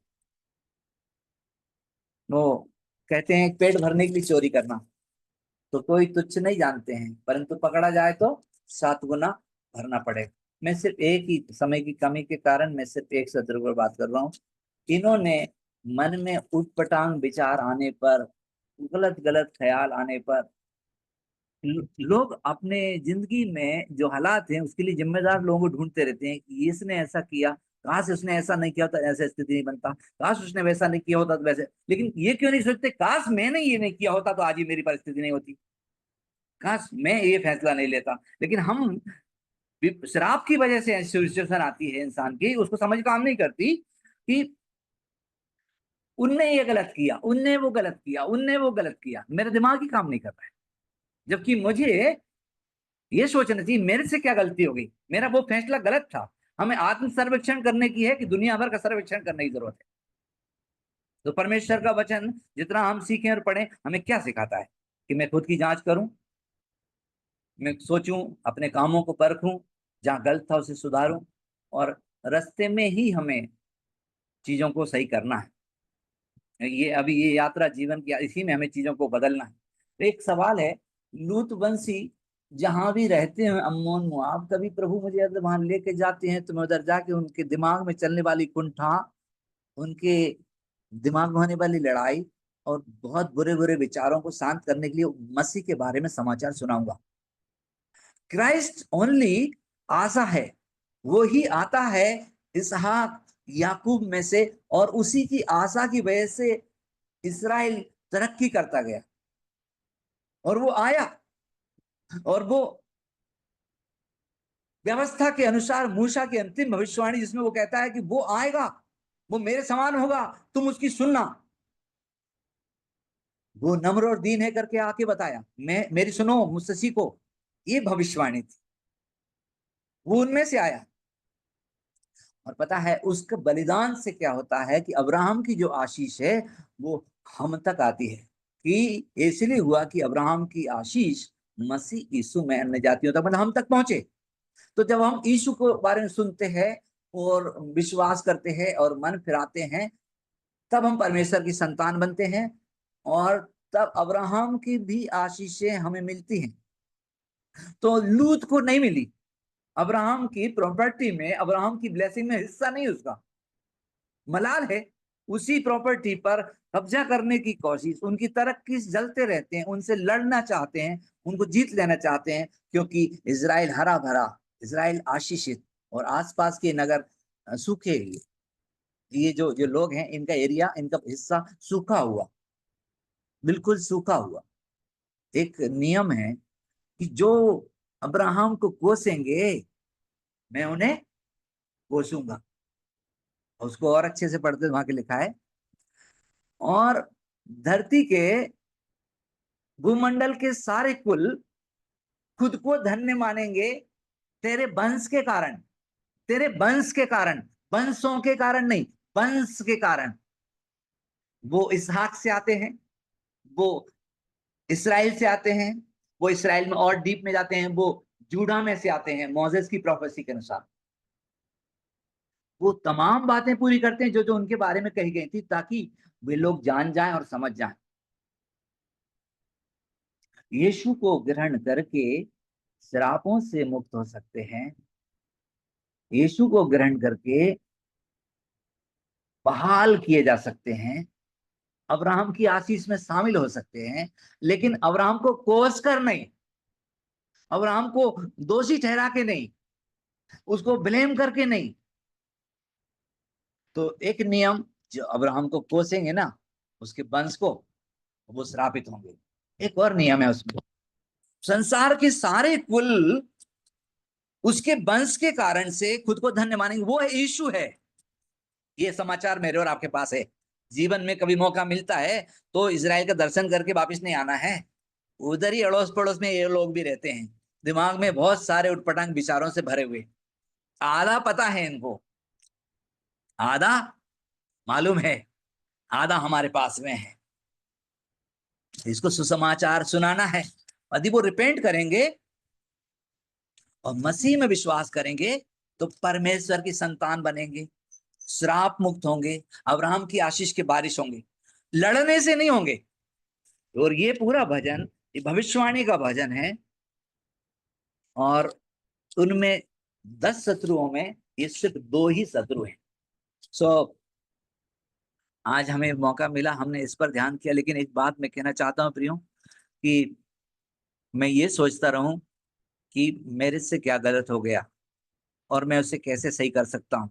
वो कहते हैं पेट भरने के लिए चोरी करना तो कोई तुच्छ नहीं जानते हैं, परंतु पकड़ा जाए तो 7 गुना भरना पड़ेगा। मैं सिर्फ एक ही, समय की कमी के कारण मैं सिर्फ एक शत्रु पर बात कर रहा हूँ। इन्होंने मन में उटपटांग विचार आने पर, गलत गलत ख्याल आने पर, लोग अपने जिंदगी में जो हालात हैं उसके लिए जिम्मेदार लोगों को ढूंढते रहते हैं कि इसने ऐसा किया, काश उसने ऐसा नहीं किया होता ऐसा स्थिति नहीं बनता, काश उसने वैसा नहीं किया होता तो वैसे। लेकिन ये क्यों नहीं सोचते काश मैंने ये नहीं किया होता तो आज ये मेरी परिस्थिति नहीं होती, काश मैं ये फैसला नहीं लेता। लेकिन हम शराब की वजह से ऐसी सिचुएशन आती है इंसान की, उसको समझ काम नहीं करती कि उनने ये गलत किया, उनने वो गलत किया, उनने वो गलत किया, मेरा दिमाग ही काम नहीं कर रहा है। जबकि मुझे ये सोचना चाहिए मेरे से क्या गलती हो गई, मेरा वो फैसला गलत था। हमें आत्म सर्वेक्षण करने की है कि दुनिया भर का सर्वेक्षण करने की जरूरत है। तो परमेश्वर का वचन जितना हम सीखें और पढ़ें हमें क्या सिखाता है कि मैं खुद की जांच करूं, मैं सोचूं, अपने कामों को परखूं, जहां गलत था उसे सुधारूं, और रास्ते में ही हमें चीजों को सही करना है। ये अभी ये यात्रा जीवन की, इसी में हमें चीजों को बदलना है। तो एक सवाल है, लूत वंशी जहां भी रहते हैं अम्मोन मोआब, कभी प्रभु मुझे अगर वहां लेके जाते हैं तो मैं उधर जाके उनके दिमाग में चलने वाली कुंठा, उनके दिमाग में होने वाली लड़ाई और बहुत बुरे बुरे विचारों को शांत करने के लिए मसीह के बारे में समाचार सुनाऊंगा। क्राइस्ट ओनली आशा है, वो ही आता है इसहाक याकूब में से, और उसी की आशा की वजह से इस्राएल तरक्की करता गया। और वो आया, और वो व्यवस्था के अनुसार मूसा की अंतिम भविष्यवाणी जिसमें वो कहता है कि वो आएगा, वो मेरे समान होगा, तुम उसकी सुनना। वो नम्र और दीन है करके आके बताया, मैं मेरी सुनो, मुझसे सीखो, ये भविष्यवाणी थी। वो उनमें से आया। और पता है उसके बलिदान से क्या होता है कि अब्राहम की जो आशीष है वो हम तक आती है। कि इसलिए हुआ कि अब्राहम की आशीष मसीह यीशु में अन्य जातियों तक, मतलब हम तक पहुंचे। तो जब हम यीशु के बारे में सुनते हैं और विश्वास करते हैं और मन फिराते हैं, तब हम परमेश्वर की संतान बनते हैं, और तब अब्राहम की भी आशीषें हमें मिलती हैं। तो लूत को नहीं मिली, अब्राहम की प्रॉपर्टी में, अब्राहम की ब्लेसिंग में हिस्सा नहीं उसका। मलाल है, उसी प्रॉपर्टी पर कब्जा करने की कोशिश, उनकी तरक्की जलते रहते हैं, उनसे लड़ना चाहते हैं, उनको जीत लेना चाहते हैं, क्योंकि इजराइल हरा भरा, इजराइल आशीषित, और आसपास के नगर सूखे। ये जो जो लोग हैं इनका एरिया, इनका हिस्सा सूखा हुआ, बिल्कुल सूखा हुआ। एक नियम है कि जो अब्राहम को कोसेंगे मैं उन्हें कोसूंगा। उसको और अच्छे से पढ़ते वहां के लिखा है, और धरती के भूमंडल के सारे कुल खुद को धन्य मानेंगे तेरे वंश के कारण, तेरे वंश के कारण, वंशों के कारण नहीं, वंश के कारण। वो इसहाक से आते हैं, वो इसराइल से आते हैं, वो इसराइल में और डीप में जाते हैं, वो जूडा में से आते हैं मोसेस की प्रोफेसी के अनुसार। वो तमाम बातें पूरी करते हैं जो जो उनके बारे में कही गई थी, ताकि वे लोग जान जाएं और समझ जाएं। यीशु को ग्रहण करके श्रापों से मुक्त हो सकते हैं, यीशु को ग्रहण करके बहाल किए जा सकते हैं, अब्राहम की आशीष में शामिल हो सकते हैं, लेकिन अब्राहम को कोस कर नहीं, अब्राहम को दोषी ठहरा के नहीं, उसको ब्लेम करके नहीं। तो एक नियम, जो अब्राहम को कोसेंगे ना, उसके वंश को, वो श्रापित होंगे। एक और नियम है उसमें, संसार के सारे कुल उसके वंश के कारण से खुद को धन्य मानेंगे। वो है यीशु है। ये समाचार मेरे और आपके पास है। जीवन में कभी मौका मिलता है तो इजराइल का दर्शन करके वापस नहीं आना है। उधर ही अड़ोस पड़ोस में ये लोग भी रहते हैं, दिमाग में बहुत सारे उटपटांग विचारों से भरे हुए। आधा पता है इनको, आधा मालूम है, आधा हमारे पास में है। इसको सुसमाचार सुनाना है। यदि वो रिपेंट करेंगे और मसीह में विश्वास करेंगे तो परमेश्वर की संतान बनेंगे, श्राप मुक्त होंगे, अब्राहम की आशीष के बारिश होंगे, लड़ने से नहीं होंगे। और ये पूरा भजन ये भविष्यवाणी का भजन है, और उनमें 10 शत्रुओं में ये सिर्फ 2 ही शत्रु हैं। आज हमें मौका मिला, हमने इस पर ध्यान किया। लेकिन एक बात मैं कहना चाहता हूं प्रियो, कि मैं ये सोचता रहूं कि मेरे से क्या गलत हो गया और मैं उसे कैसे सही कर सकता हूं।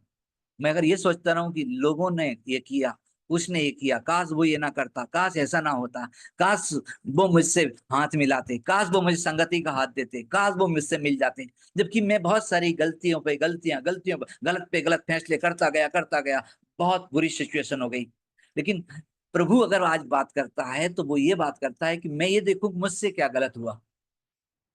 मैं अगर ये सोचता रहूं कि लोगों ने ये किया, उसने ये किया, काश वो ये ना करता, काश ऐसा ना होता, काश वो मुझसे हाथ मिलाते, काश वो मुझे संगति का हाथ देते, काश वो मुझसे मिल जाते। जबकि मैं बहुत सारी गलतियों पे गलतियां गलत पे गलत फैसले करता गया, बहुत बुरी सिचुएशन हो गई। लेकिन प्रभु अगर आज बात करता है तो वो ये बात करता है कि मैं ये देखूं मुझसे क्या गलत हुआ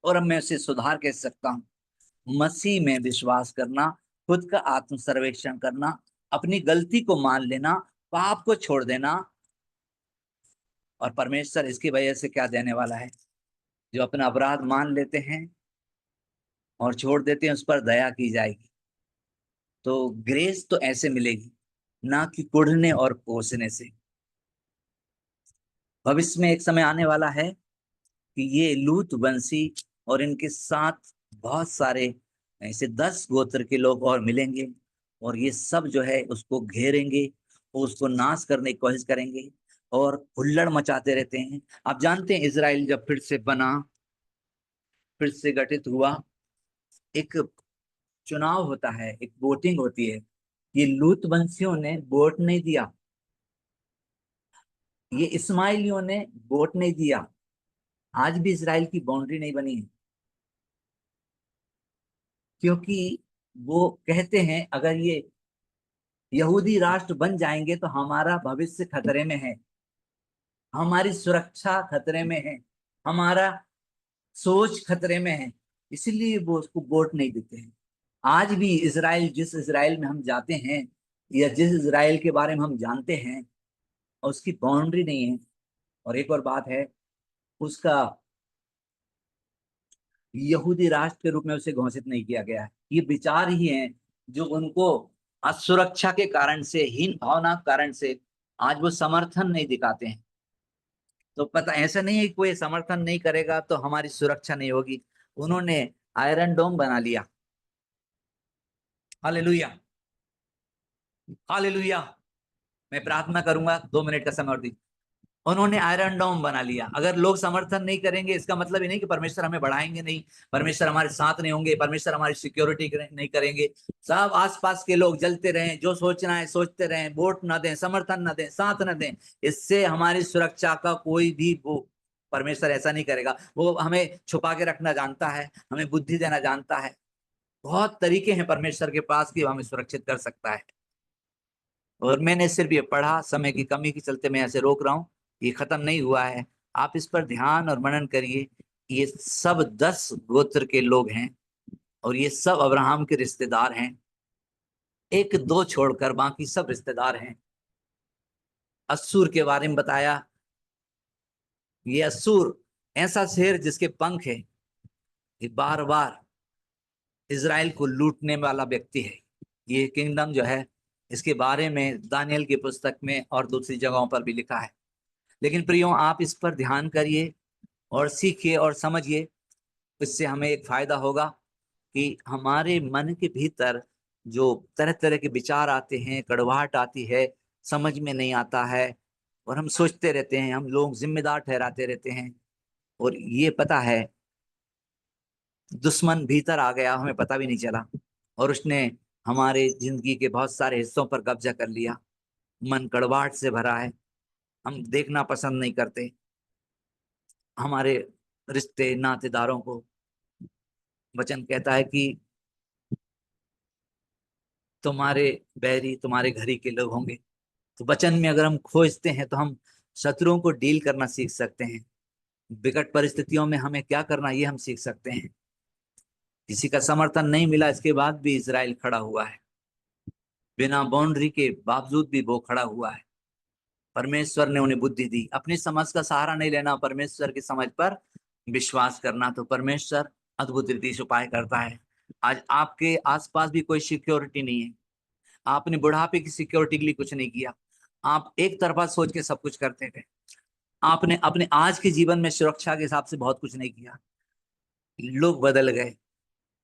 और अब मैं उसे सुधार कैसे सकता हूं। मसीह में विश्वास करना, खुद का आत्म सर्वेक्षण करना, अपनी गलती को मान लेना, पाप को छोड़ देना, और परमेश्वर इसकी वजह से क्या देने वाला है। जो अपना अपराध मान लेते हैं और छोड़ देते हैं, उस पर दया की जाएगी। तो ग्रेस तो ऐसे मिलेगी, ना कि कुढ़ने और कोसने से। भविष्य में एक समय आने वाला है कि ये लूत वंशी और इनके साथ बहुत सारे ऐसे 10 गोत्र के लोग और मिलेंगे, और ये सब जो है उसको घेरेंगे और उसको नाश करने की कोशिश करेंगे और हुल्लड़ मचाते रहते हैं। आप जानते हैं इजराइल जब फिर से बना, फिर से गठित हुआ, एक चुनाव होता है, एक वोटिंग होती है। ये लूत वंशियों ने वोट नहीं दिया, ये इस्माइलियों ने वोट नहीं दिया। आज भी इजराइल की बाउंड्री नहीं बनी है, क्योंकि वो कहते हैं अगर ये यहूदी राष्ट्र बन जाएंगे तो हमारा भविष्य खतरे में है, हमारी सुरक्षा खतरे में है, हमारा सोच खतरे में है, इसीलिए वो उसको वोट नहीं देते हैं। आज भी इजराइल, जिस इजराइल में हम जाते हैं या जिस इजराइल के बारे में हम जानते हैं, उसकी बाउंड्री नहीं है। और एक और बात है, उसका यहूदी राष्ट्र के रूप में उसे घोषित नहीं किया गया है। ये विचार ही हैं जो उनको असुरक्षा के कारण से, हीन भावना के कारण से आज वो समर्थन नहीं दिखाते हैं। तो पता ऐसा नहीं है कि कोई समर्थन नहीं करेगा तो हमारी सुरक्षा नहीं होगी। उन्होंने आयरन डोम बना लिया। Hallelujah, hallelujah. मैं प्रार्थना करूंगा, 2 मिनट का समय और दी। उन्होंने आयरन डोम बना लिया। अगर लोग समर्थन नहीं करेंगे, इसका मतलब ही नहीं कि परमेश्वर हमें बढ़ाएंगे नहीं, परमेश्वर हमारे साथ नहीं होंगे, परमेश्वर हमारी सिक्योरिटी नहीं करेंगे। सब आसपास के लोग जलते रहें, जो सोचना है सोचते रहें, वोट ना दें, समर्थन ना दें, साथ ना दें, इससे हमारी सुरक्षा का कोई भी वो परमेश्वर ऐसा नहीं करेगा। वो हमें छुपा के रखना जानता है, हमें बुद्धि देना जानता है। बहुत तरीके हैं परमेश्वर के पास कि हमें सुरक्षित कर सकता है। और मैंने सिर्फ ये पढ़ा, समय की कमी के चलते मैं ऐसे रोक रहा हूँ, ये खत्म नहीं हुआ है। आप इस पर ध्यान और मनन करिए। ये सब 10 गोत्र के लोग हैं और ये सब अब्राहम के रिश्तेदार हैं, 1-2 छोड़कर बाकी सब रिश्तेदार हैं। अस्सूर के बारे में बताया, ये अस्सूर ऐसा शेर जिसके पंख है, ये बार बार इजराइल को लूटने वाला व्यक्ति है। ये किंगडम जो है, इसके बारे में दानियल की पुस्तक में और दूसरी जगहों पर भी लिखा है। लेकिन प्रियो, आप इस पर ध्यान करिए और सीखिए और समझिए। इससे हमें एक फायदा होगा कि हमारे मन के भीतर जो तरह तरह के विचार आते हैं, कड़वाहट आती है, समझ में नहीं आता है और हम सोचते रहते हैं, हम लोग जिम्मेदार ठहराते रहते हैं, और ये पता है दुश्मन भीतर आ गया, हमें पता भी नहीं चला, और उसने हमारे जिंदगी के बहुत सारे हिस्सों पर कब्जा कर लिया। मन कड़वाहट से भरा है, हम देखना पसंद नहीं करते हमारे रिश्ते नातेदारों को। वचन कहता है कि तुम्हारे बैरी तुम्हारे घर ही के लोग होंगे। तो वचन में अगर हम खोजते हैं तो हम शत्रुओं को डील करना सीख सकते हैं। विकट परिस्थितियों में हमें क्या करना, ये हम सीख सकते हैं। किसी का समर्थन नहीं मिला, इसके बाद भी इजराइल खड़ा हुआ है। बिना बाउंड्री के बावजूद भी वो खड़ा हुआ है। परमेश्वर ने उन्हें बुद्धि दी। अपनी समझ का सहारा नहीं लेना, परमेश्वर की समझ पर विश्वास करना। तो परमेश्वर अद्भुत रीति से उपाय करता है। आज आपके आसपास भी कोई सिक्योरिटी नहीं है। आपने बुढ़ापे की सिक्योरिटी के लिए कुछ नहीं किया, आप एक तरफा सोच के सब कुछ करते थे। आपने अपने आज के जीवन में सुरक्षा के हिसाब से बहुत कुछ नहीं किया। लोग बदल गए,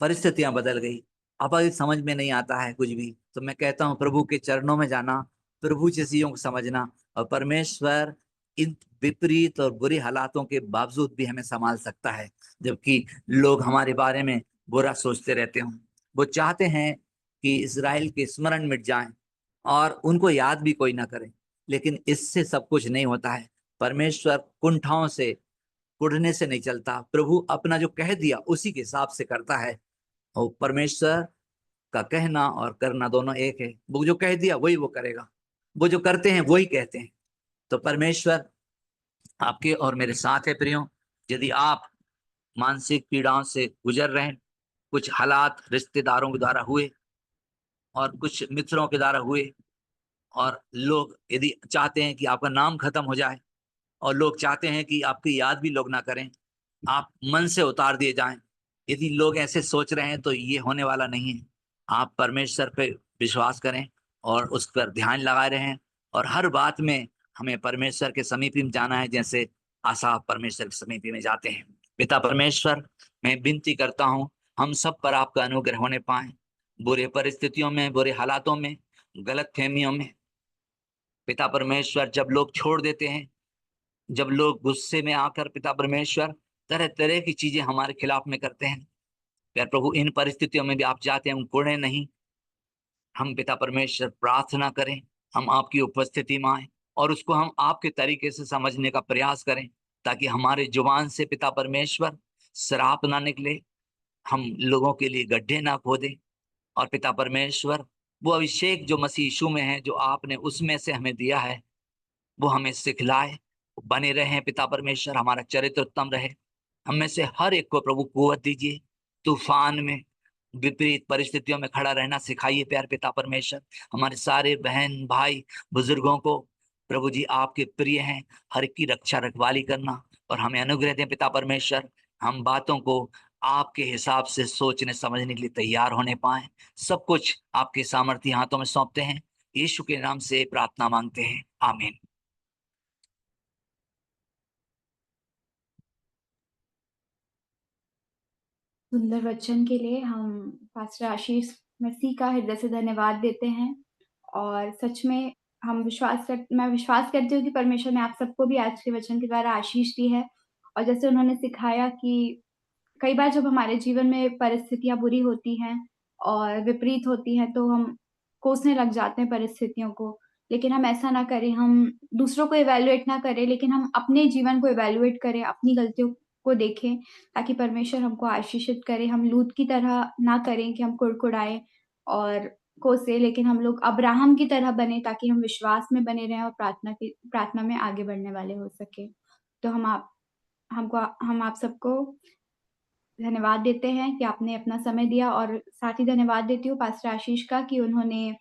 परिस्थितियां बदल गई, अब अगर समझ में नहीं आता है कुछ भी, तो मैं कहता हूँ प्रभु के चरणों में जाना, प्रभु की चीजों को समझना, और परमेश्वर इन विपरीत और बुरी हालातों के बावजूद भी हमें संभाल सकता है। जबकि लोग हमारे बारे में बुरा सोचते रहते हों, वो चाहते हैं कि इजराइल के स्मरण मिट जाएं और उनको याद भी कोई ना करे, लेकिन इससे सब कुछ नहीं होता है। परमेश्वर कुंठाओं से, कुढ़ने से नहीं चलता। प्रभु अपना जो कह दिया उसी के हिसाब से करता है, और परमेश्वर का कहना और करना दोनों एक है। वो जो कह दिया वही वो करेगा, वो जो करते हैं वही कहते हैं। तो परमेश्वर आपके और मेरे साथ है प्रियो। यदि आप मानसिक पीड़ाओं से गुजर रहे हैं, कुछ हालात रिश्तेदारों के द्वारा हुए और कुछ मित्रों के द्वारा हुए, और लोग यदि चाहते हैं कि आपका नाम खत्म हो जाए, और लोग चाहते हैं कि आपकी याद भी लोग ना करें, आप मन से उतार दिए जाएं, यदि लोग ऐसे सोच रहे हैं तो ये होने वाला नहीं है। आप परमेश्वर पे विश्वास करें और उस पर ध्यान लगाए रहें, और हर बात में हमें परमेश्वर के समीप में जाना है, जैसे आसाफ परमेश्वर के समीप में जाते हैं। पिता परमेश्वर, मैं विनती करता हूँ हम सब पर आपका अनुग्रह होने पाए। बुरे परिस्थितियों में, बुरे हालातों में, गलत फहमियों में, पिता परमेश्वर जब लोग छोड़ देते हैं, जब लोग गुस्से में आकर पिता परमेश्वर तरह तरह की चीजें हमारे खिलाफ में करते हैं, प्यार प्रभु इन परिस्थितियों में भी आप चाहते हैं हम कोड़े नहीं। हम पिता परमेश्वर प्रार्थना करें, हम आपकी उपस्थिति में आए और उसको हम आपके तरीके से समझने का प्रयास करें, ताकि हमारे जुबान से पिता परमेश्वर शराब ना निकले, हम लोगों के लिए गड्ढे ना खोदें, और पिता परमेश्वर वो अभिषेक जो मसीह यीशु में है, जो आपने उसमें से हमें दिया है, वो हमें सिखलाए, बने रहे पिता परमेश्वर, हमारा चरित्र उत्तम रहे। हम में से हर एक को प्रभु कुवत दीजिए, तूफान में, विपरीत परिस्थितियों में खड़ा रहना सिखाइए प्यार पिता परमेश्वर। हमारे सारे बहन भाई बुजुर्गों को प्रभु जी आपके प्रिय हैं, हर एक की रक्षा रखवाली करना, और हमें अनुग्रह दें पिता परमेश्वर, हम बातों को आपके हिसाब से सोचने समझने के लिए तैयार होने पाए। सब कुछ आपके सामर्थ्य हाथों में सौंपते हैं, यीशु के नाम से प्रार्थना मांगते हैं, आमीन। सुंदर वचन के लिए हम पास्टर आशीष मसीह का हृदय से धन्यवाद देते हैं। और सच में मैं विश्वास करती हूँ कि परमेश्वर ने आप सबको भी आज के वचन के द्वारा आशीष दी है। और जैसे उन्होंने सिखाया कि कई बार जब हमारे जीवन में परिस्थितियाँ बुरी होती हैं और विपरीत होती हैं, तो हम कोसने लग जाते हैं परिस्थितियों को। लेकिन हम ऐसा ना करें, हम दूसरों को इवैल्यूएट ना करें, लेकिन हम अपने जीवन को इवैल्यूएट करें, अपनी गलतियों को देखें, ताकि परमेश्वर हमको आशीषित करे। हम लूत की तरह ना करें कि हम कुड़कुड़ाएँ और कोसे, लेकिन हम लोग अब्राहम की तरह बने, ताकि हम विश्वास में बने रहें और प्रार्थना में आगे बढ़ने वाले हो सकें। तो हम आप सबको धन्यवाद देते हैं कि आपने अपना समय दिया, और साथ ही धन्यवाद देती हूँ पास्टर आशीष का कि उन्होंने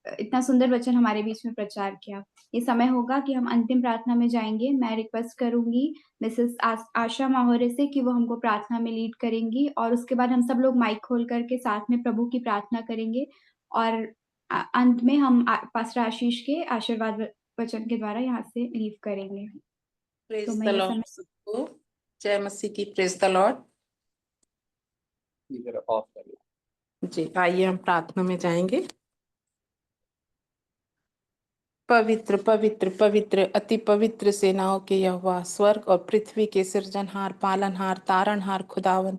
इतना सुंदर वचन हमारे बीच में प्रचार किया। ये समय होगा कि हम अंतिम प्रार्थना में जाएँगे। मैं रिक्वेस्ट करूँगी मिसेस आशा माहोरे से कि वो हमको प्रार्थना में लीड करेंगी, और उसके बाद हम सब लोग माइक खोल करके साथ में प्रभु की प्रार्थना करेंगे, और अंत में हम पास्टर आशीष के आशीर्वाद वचन के द्वारा यहाँ से लीव करेंगे। प्रेज तो द मैं ये लॉर्ड समय सबको। जय मसीह की। Praise the Lord. ये जरा ऑफ कर लो। जी, आइए हम प्रार्थना में जाएंगे। पवित्र पवित्र पवित्र अति पवित्र सेनाओं के यहोवा, स्वर्ग और पृथ्वी के सृजनहार, पालनहार, तारणहार खुदावन,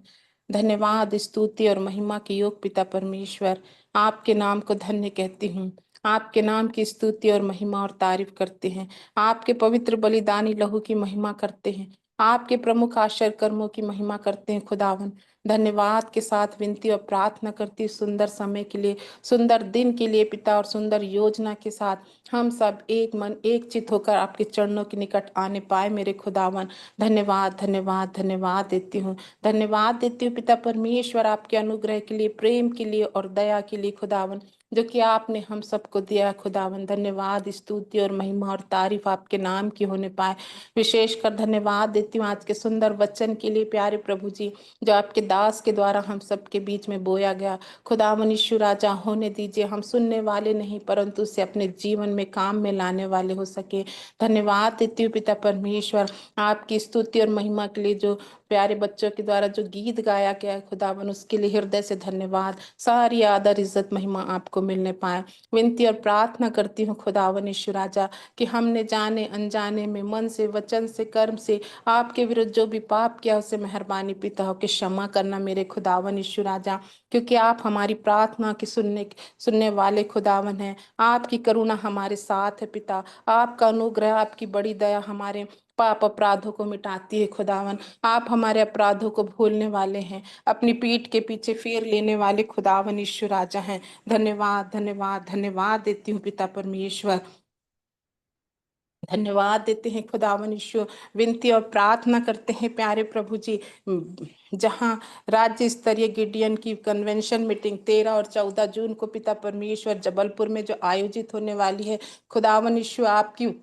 धन्यवाद, स्तुति और महिमा के योग पिता परमेश्वर, आपके नाम को धन्य कहती हूँ। आपके नाम की स्तुति और महिमा और तारीफ करते हैं। आपके पवित्र बलिदानी लहू की महिमा करते हैं। आपके प्रमुख आश्चर्य कर्मों की महिमा करते हैं खुदावन। धन्यवाद के साथ विनती और प्रार्थना करती सुंदर समय के लिए, सुंदर दिन के लिए पिता, और सुंदर योजना के साथ हम सब एक मन एक चित होकर आपके चरणों के निकट आने पाए मेरे खुदावन। धन्यवाद धन्यवाद धन्यवाद देती हूँ। धन्यवाद देती हूँ पिता परमेश्वर, आपके अनुग्रह के लिए, प्रेम के लिए और दया के लिए खुदावन, जो कि आपने हम सबको दिया खुदावन। धन्यवाद, स्तुति और महिमा और तारीफ आपके नाम की होने पाए। विशेषकर धन्यवाद देती हूँ आज के सुंदर वचन के लिए प्यारे प्रभु जी, जो आपके दास के द्वारा हम सबके बीच में बोया गया। खुदावन यीशु राजा, होने दीजिए हम सुनने वाले नहीं परंतु उसे अपने जीवन में काम में लाने वाले हो सके। धन्यवाद देती हूँ पिता परमेश्वर, आपकी स्तुति और महिमा के लिए जो प्यारे बच्चों के द्वारा जो गीत गाया गया है खुदावन, उसके लिए हृदय से धन्यवाद। सारी आदर इज्जत महिमा आपको मिलने पाए। विनती और प्रार्थना करती हूँ खुदावन यीशु राजा, कि हमने जाने अनजाने में, मन से, वचन से, कर्म से आपके विरुद्ध जो भी पाप किया उसे मेहरबानी पिता हो के क्षमा करना मेरे खुदावन यीशु राजा, क्योंकि आप हमारी प्रार्थना के सुनने वाले खुदावन हैं। आपकी करुणा हमारे साथ है पिता। आपका अनुग्रह, आपकी बड़ी दया हमारे पाप अपराधों को मिटाती है खुदावन। आप हमारे अपराधों को भूलने वाले हैं, अपनी पीठ के पीछे फेर लेने वाले खुदावन यीशु राजा हैं। धन्यवाद धन्यवाद धन्यवाद देती हूँ पिता परमेश्वर। धन्यवाद देते हैं खुदावन यीशु। विनती और प्रार्थना करते हैं प्यारे प्रभु जी, जहां राज्य स्तरीय गिडियन की कन्वेंशन मीटिंग 13 और 14 जून को पिता परमेश्वर जबलपुर में जो आयोजित होने वाली है, खुदावन यीशु आपकी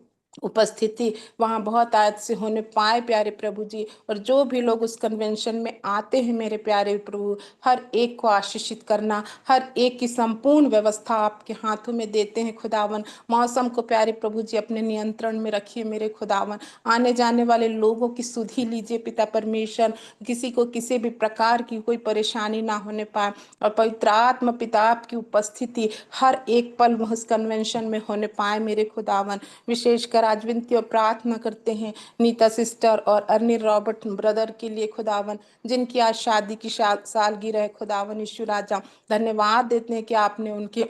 उपस्थिति वहां बहुत आयत से होने पाए प्यारे प्रभु जी। और जो भी लोग उस कन्वेंशन में आते हैं मेरे प्यारे प्रभु, हर एक को आशीषित करना, हर एक की संपूर्ण व्यवस्था आपके हाथों में देते हैं खुदावन। मौसम को प्यारे प्रभु जी अपने नियंत्रण में रखिए मेरे खुदावन। आने जाने वाले लोगों की सुधि लीजिए पिता परमेश्वर, किसी को किसी भी प्रकार की कोई परेशानी ना होने पाए। और पवित्र आत्मा पिता आपकी उपस्थिति हर एक पल उस कन्वेंशन में होने पाए मेरे खुदावन। विशेषकर आज विनती और प्रार्थना करते हैं नीता सिस्टर और अर्निल रॉबर्ट ब्रदर के लिए खुदावन, जिनकी आज शादी की सालगिरह है खुदावन यीशु राजा। धन्यवाद देते हैं कि आपने उनके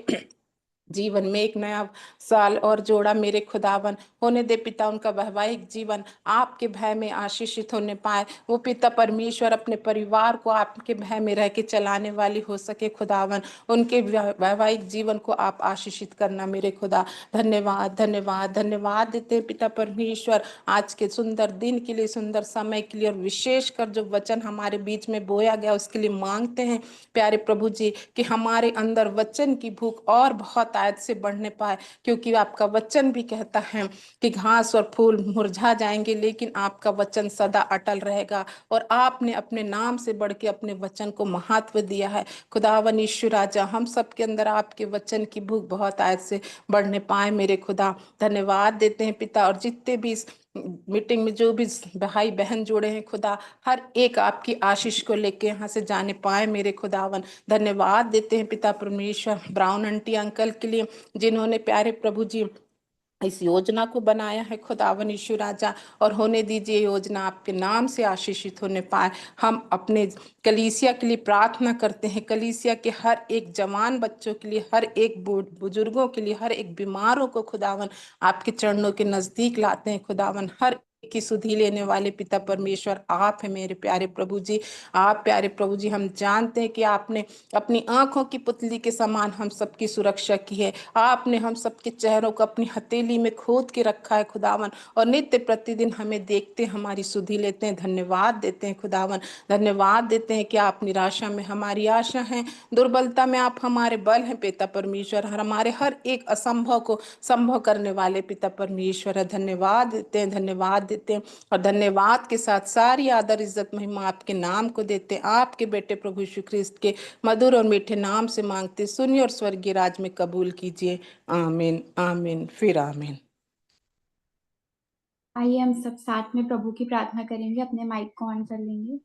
जीवन में एक नया साल और जोड़ा मेरे खुदावन। होने दे पिता उनका वैवाहिक जीवन आपके भय में आशीषित होने पाए। वो पिता परमेश्वर अपने परिवार को आपके भय में रह के चलाने वाली हो सके खुदावन। उनके वैवाहिक जीवन को आप आशीषित करना मेरे खुदा। धन्यवाद धन्यवाद धन्यवाद देते हैं पिता परमेश्वर आज के सुंदर दिन के लिए, सुंदर समय के लिए, और विशेषकर जो वचन हमारे बीच में बोया गया उसके लिए मांगते हैं प्यारे प्रभु जी, कि हमारे अंदर वचन की भूख और बहुत आयत से बढ़ने पाए। क्योंकि आपका वचन भी कहता है कि घास और फूल मुरझा जाएंगे लेकिन आपका वचन सदा अटल रहेगा। और आपने अपने नाम से बढ़ के अपने वचन को महत्व दिया है खुदावन यीशु राजा। हम सबके अंदर आपके वचन की भूख बहुत आयत से बढ़ने पाए मेरे खुदा। धन्यवाद देते हैं पिता। और जितने भी इस मीटिंग में जो भी भाई बहन जुड़े हैं खुदा, हर एक आपकी आशीष को लेके यहाँ से जाने पाए मेरे खुदावन। धन्यवाद देते हैं पिता परमेश्वर ब्राउन आंटी अंकल के लिए, जिन्होंने प्यारे प्रभु जी इस योजना को बनाया है खुदावन यीशु राजा। और होने दीजिए योजना आपके नाम से आशीषित होने पाए। हम अपने कलीसिया के लिए प्रार्थना करते हैं, कलीसिया के हर एक जवान बच्चों के लिए, हर एक बुजुर्गों के लिए, हर एक बीमारों को खुदावन आपके चरणों के नजदीक लाते हैं खुदावन। हर की सुधि लेने वाले पिता परमेश्वर आप है मेरे प्यारे प्रभु जी। आप प्यारे प्रभु जी, हम जानते हैं कि आपने अपनी आंखों की पुतली के समान हम सबकी सुरक्षा की है। आपने हम सबके चेहरों को अपनी हथेली में खोद के रखा है खुदावन, और नित्य प्रतिदिन हमें देखते हमारी सुधि लेते हैं। धन्यवाद देते हैं खुदावन। धन्यवाद देते हैं कि आप निराशा में हमारी आशा है, दुर्बलता में आप हमारे बल हैं पिता परमेश्वर। हमारे हर एक असंभव को संभव करने वाले पिता परमेश्वर है। धन्यवाद देते हैं, धन्यवाद देते हैं। और धन्यवाद के साथ सारी आदर इज्जत महिमा आपके नाम को देते हैं। आपके बेटे प्रभु यीशु ख्रिस्त के मधुर और मीठे नाम से मांगते, सुनिए और स्वर्गीय राज में कबूल कीजिए। आमीन आमीन फिर आमीन। आइए हम सब साथ में प्रभु की प्रार्थना करेंगे, अपने माइक को ऑन कर लेंगे।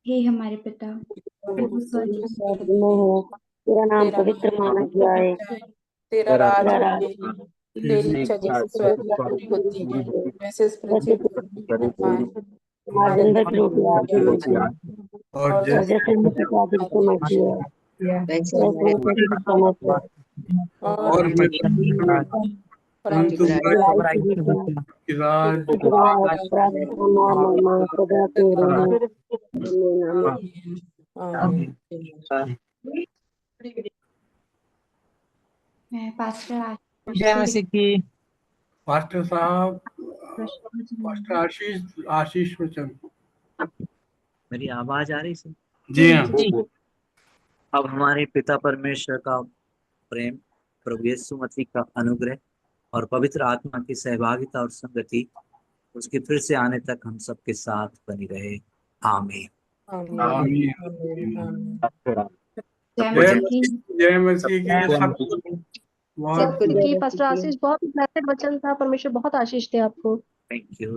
हे हमारे पिता, प्रभु स्वर्ग में स्वर्ग में हो, तेरा नाम पवित्र माना जाए, तेरा राज तेरा आए, राज तेरी इच्छा जैसे स्वर्ग में पूरी होती है वैसे इस पृथ्वी पर आए। हमारे दिन भर की रोटी आज ही दे, और और जैसे हम मुझे समझती है वैसे हम समझते हैं, और मैं परंतु कि राज सदा तेरे हैं। मैं पास्टर जय मसीह की। पास्टर साहब, पास्टर आशीष वचन। मेरी आवाज आ रही है? जी हाँ। अब हमारे पिता परमेश्वर का प्रेम, प्रभु यीशु मसीह का अनुग्रह और पवित्र आत्मा की सहभागिता और संगति उसके फिर से आने तक हम सबके साथ बनी रहे। आमीन। आमीन। जय मसीह की। जय मसीह की। सब की पास्टर आशीष बहुत ब्लेसेड वचन था। परमेश्वर बहुत आशीष दे आपको। Thank you.